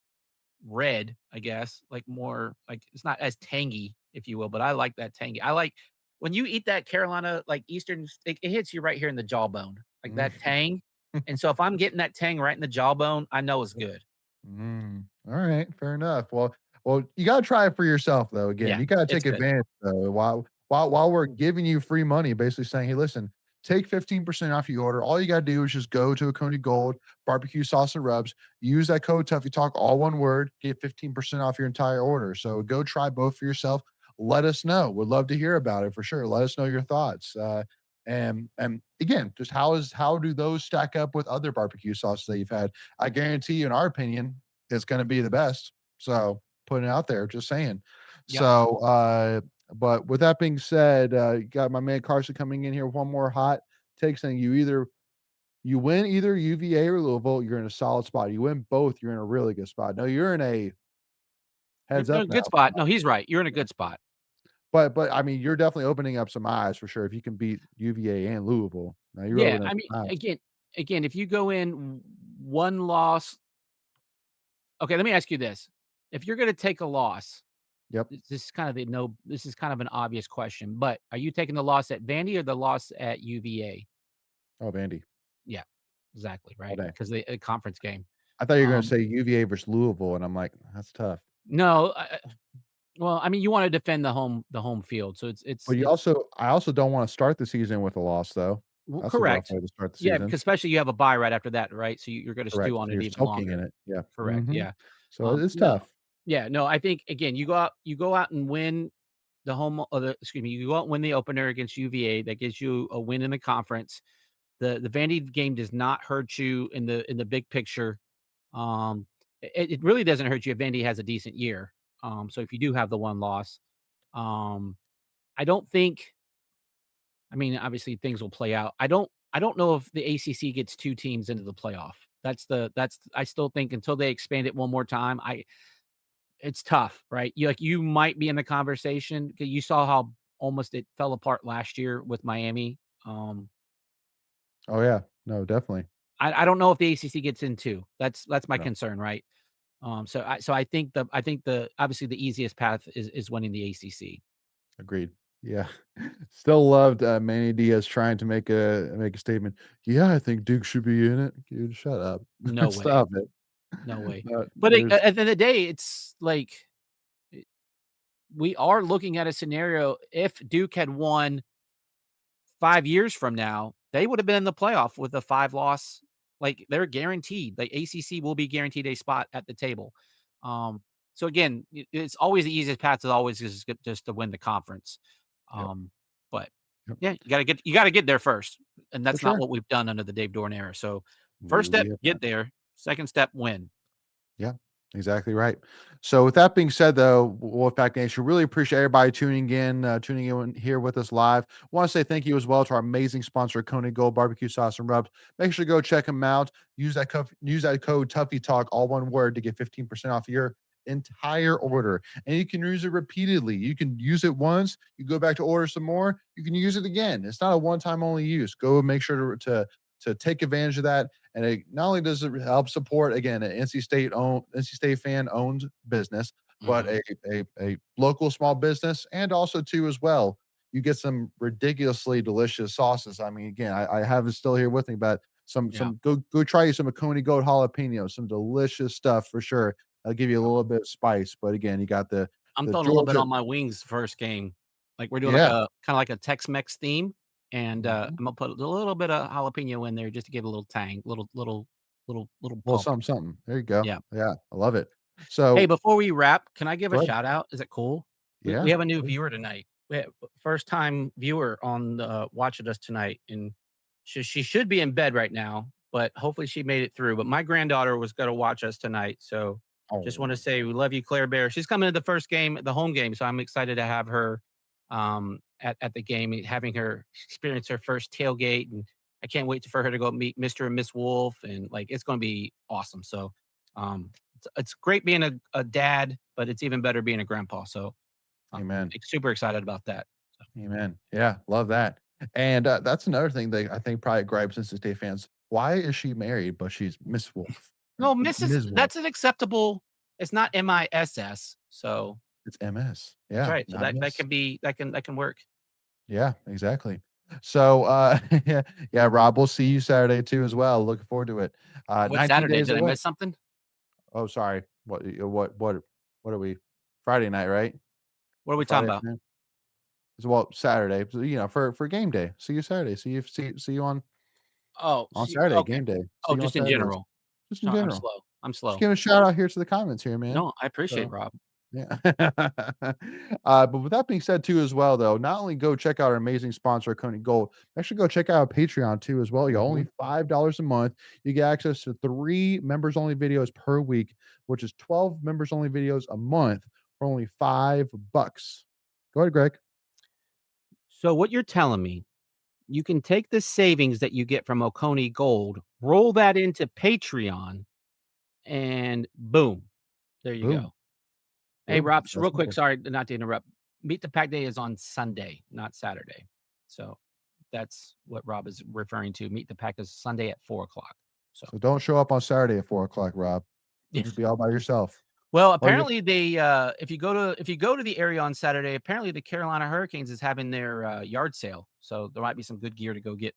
red, I guess, like more like it's not as tangy, if you will, but I like that tangy. I like when you eat that Carolina like Eastern, it hits you right here in the jawbone, like Mm. that tang. And so if I'm getting that tang right in the jawbone, I know it's good. All right, fair enough. Well, you gotta try it for yourself though. Again, Yeah, you gotta it's take good. advantage though. While we're giving you free money, basically saying, hey, listen, take 15% off your order. All you gotta do is just go to Oconee Gold barbecue sauce and rubs. Use that code Tuffy Talk, all one word, get 15% off your entire order. So go try both for yourself. Let us know. We'd love to hear about it for sure. Let us know your thoughts. And again, just how do those stack up with other barbecue sauces that you've had? I guarantee you, in our opinion, it's going to be the best. So putting it out there, just saying. Yep. So, but with that being said, you got my man Carson coming in here with one more hot take saying you win either UVA or Louisville, you're in a solid spot. You win both, you're in a really good spot. No, you're in a You're heads in up a now good spot. No, he's right. You're in a good spot. but I mean, you're definitely opening up some eyes for sure if you can beat UVA and Louisville. Now you're Yeah, opening up I mean, some eyes. again, if you go in one loss, okay, let me ask you this. If you're gonna take a loss, Yep. this is kind of an obvious question, but are you taking the loss at Vandy or the loss at UVA? Oh, Vandy, Yeah, exactly, all right, day. because the a conference game. I thought you were gonna Um, say UVA versus Louisville, and I'm like, that's tough. no, well, I mean, you wanna defend the home field, so But I also don't wanna start the season with a loss, though. well, That's a rough correct. way to start the Yeah, season. because especially you have a bye right after that, right? So you're gonna stew Correct. on So it you're even soaking in longer. it. Yeah. Correct, Mhm. yeah. So it's No. tough. Yeah, no, I think again, you go out and win the home or the excuse me, you go out and win the opener against UVA, that gives you a win in the conference. The Vandy game does not hurt you in the big picture. Um, it really doesn't hurt you if Vandy has a decent year. So if you do have the one loss, um, I don't think I mean, obviously things will play out. I don't know if the ACC gets 2 teams into the playoff. That's I still think until they expand it one more time, I it's tough, right? You might be in the conversation. You saw how almost it fell apart last year with Miami. Um, Oh, yeah. No, definitely. I don't know if the ACC gets in 2. That's my No, concern, right? So I think the obviously the easiest path is winning the ACC. agreed. Yeah. Still loved, Manny Diaz trying to make a statement. "Yeah, I think Duke should be in it." Dude, shut up. No way. Stop it. No way. No, But there's at the end of the day, it's like we are looking at a scenario if Duke had won 5 years from now, they would have been in the playoff with a 5 loss. Like, they're guaranteed. Like, ACC will be guaranteed a spot at the table. Um, so again, it's always the easiest path is always just to win the conference. Yep, Um, but yep. yeah, you gotta get there first, and For that's not sure. what we've done under the Dave Dorn era. So, first We step, have not. get there. Second step, win. Yeah, exactly right. So with that being said, though, Wolfpack Nation, really appreciate everybody tuning in here with us live. Want to say thank you as well to our amazing sponsor, Coney Gold Barbecue Sauce and Rubs. Make sure to go check them out. Use that code Tuffy Talk, all one word, to get 15% off your entire order. And you can use it repeatedly. You can use it once, you go back to order some more, you can use it again. It's not a one-time only use. Go make sure to take advantage of that. And it not only does it help support again an NC State fan owned business, but Mhm. a local small business, and also too as well, you get some ridiculously delicious sauces. I mean, again, I have it still here with me, but Yeah. go try you some Oconee Gold jalapeno, some delicious stuff for sure. I'll give you a little bit of spice, but again, you got I'm the throwing a little bit Georgia, on my wings first game. Like, we're doing like yeah. a kinda like a Tex-Mex theme, and, Mhm. I'm gonna put a little bit of jalapeno in there just to give it a little tang, little Well, pump. something. There you go. Yeah. Yeah, I love it. Hey, So before we wrap, can I give a go ahead. shout out? Is it cool? We Yeah. have a new viewer tonight. We have first time viewer on the watching us tonight, and she should be in bed right now, but hopefully she made it through. But my granddaughter was gonna watch us tonight, so just Oh, wanna say we love you, Claire Bear. She's coming to the first game, the home game, so I'm excited to have her, at the game and having her experience her first tailgate, and I can't wait for her to go meet Mr. and Miss Wolf, and, like, it's gonna be awesome. So, it's great being a dad, but it's even better being a grandpa. So amen. super excited about that. Amen. Yeah, love that. And, that's another thing that I think probably gripes Cincinnati State fans. Why is she married, but she's Miss Wolf or No, M Mrs. Ms. Wolf? That's an acceptable. It's not MISS. So It's MS. that's Yeah, right. So not that miss. can be that can work. Yeah, exactly. So, yeah, Rob, we'll see you Saturday too as well. Looking forward to it. What 19 Saturday? days Did I away. miss something? Oh, sorry. What are we? Friday night, right? What are Or we talking Friday about? afternoon? Well, Saturday. So, for game day. See you Saturday. See you Oh, on Saturday, okay. game day. See Oh, you on just in Saturday. general. Just in Sorry, I'm general. slow. I'm Just slow. giving a shout out here to the comments here, man. No, I appreciate So, Rob. yeah. But with that being said, too, as well, though, not only go check out our amazing sponsor, Oconee Gold, actually go check out Patreon too, as well. You only $5 a month. You get access to 3 members only videos per week, which is 12 members only videos a month for only $5. Go ahead, Greg. So what you're telling me, you can take the savings that you get from Oconee Gold, roll that into Patreon, and boom, there you Boom. go. Hey, Boom. Rob, It's so that real quick, simple. sorry not to interrupt. Meet the Pack Day is on Sunday, not Saturday. So that's what Rob is referring to. Meet the Pack is Sunday at 4:00. So So don't show up on Saturday at 4 o'clock, Rob. You'll just be all by yourself. well, Or you apparently they if you go to the area on Saturday, apparently the Carolina Hurricanes is having their yard sale. So there might be some good gear to go get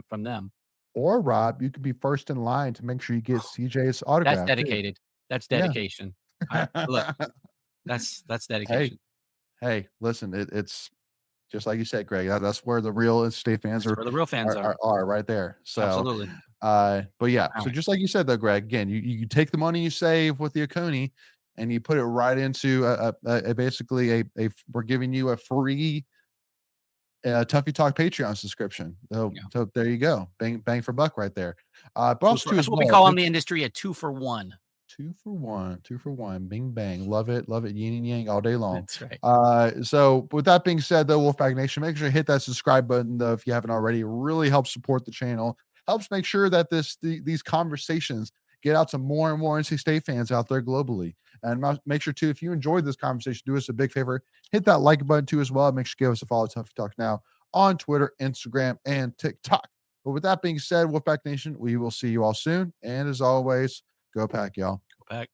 from them. or Rob, you could be first in line to make sure you get CJ's That's autograph too. dedicated. That's Yeah. dedication. I look, that's Hey, dedication. hey, listen, it's just like you said, Greg. That's where the real state fans That's are where the real fans are. are right there. So, Absolutely. but yeah, All so right. just like you said though, Greg, again, you take the money you save with the Oconee and you put it right into a basically we're giving you a free Tuffy Talk Patreon subscription. So, Yeah. so there you go, bang for buck right there. But also too That's as what we well, call in the industry a 2-for-1. 2 for 1, bing bang, love it, yin and yang all day long. That's right. So with that being said, though, Wolfpack Nation, make sure you hit that subscribe button though if you haven't already. It really helps support the channel, helps make sure that these conversations get out to more and more NC State fans out there globally. And make sure too, if you enjoyed this conversation, do us a big favor, hit that like button too as well. Make sure you give us a follow, Tuffy Talk now on Twitter, Instagram, and TikTok. But with that being said, Wolfpack Nation, we will see you all soon. And as always, go Pack, y'all. Go Pack.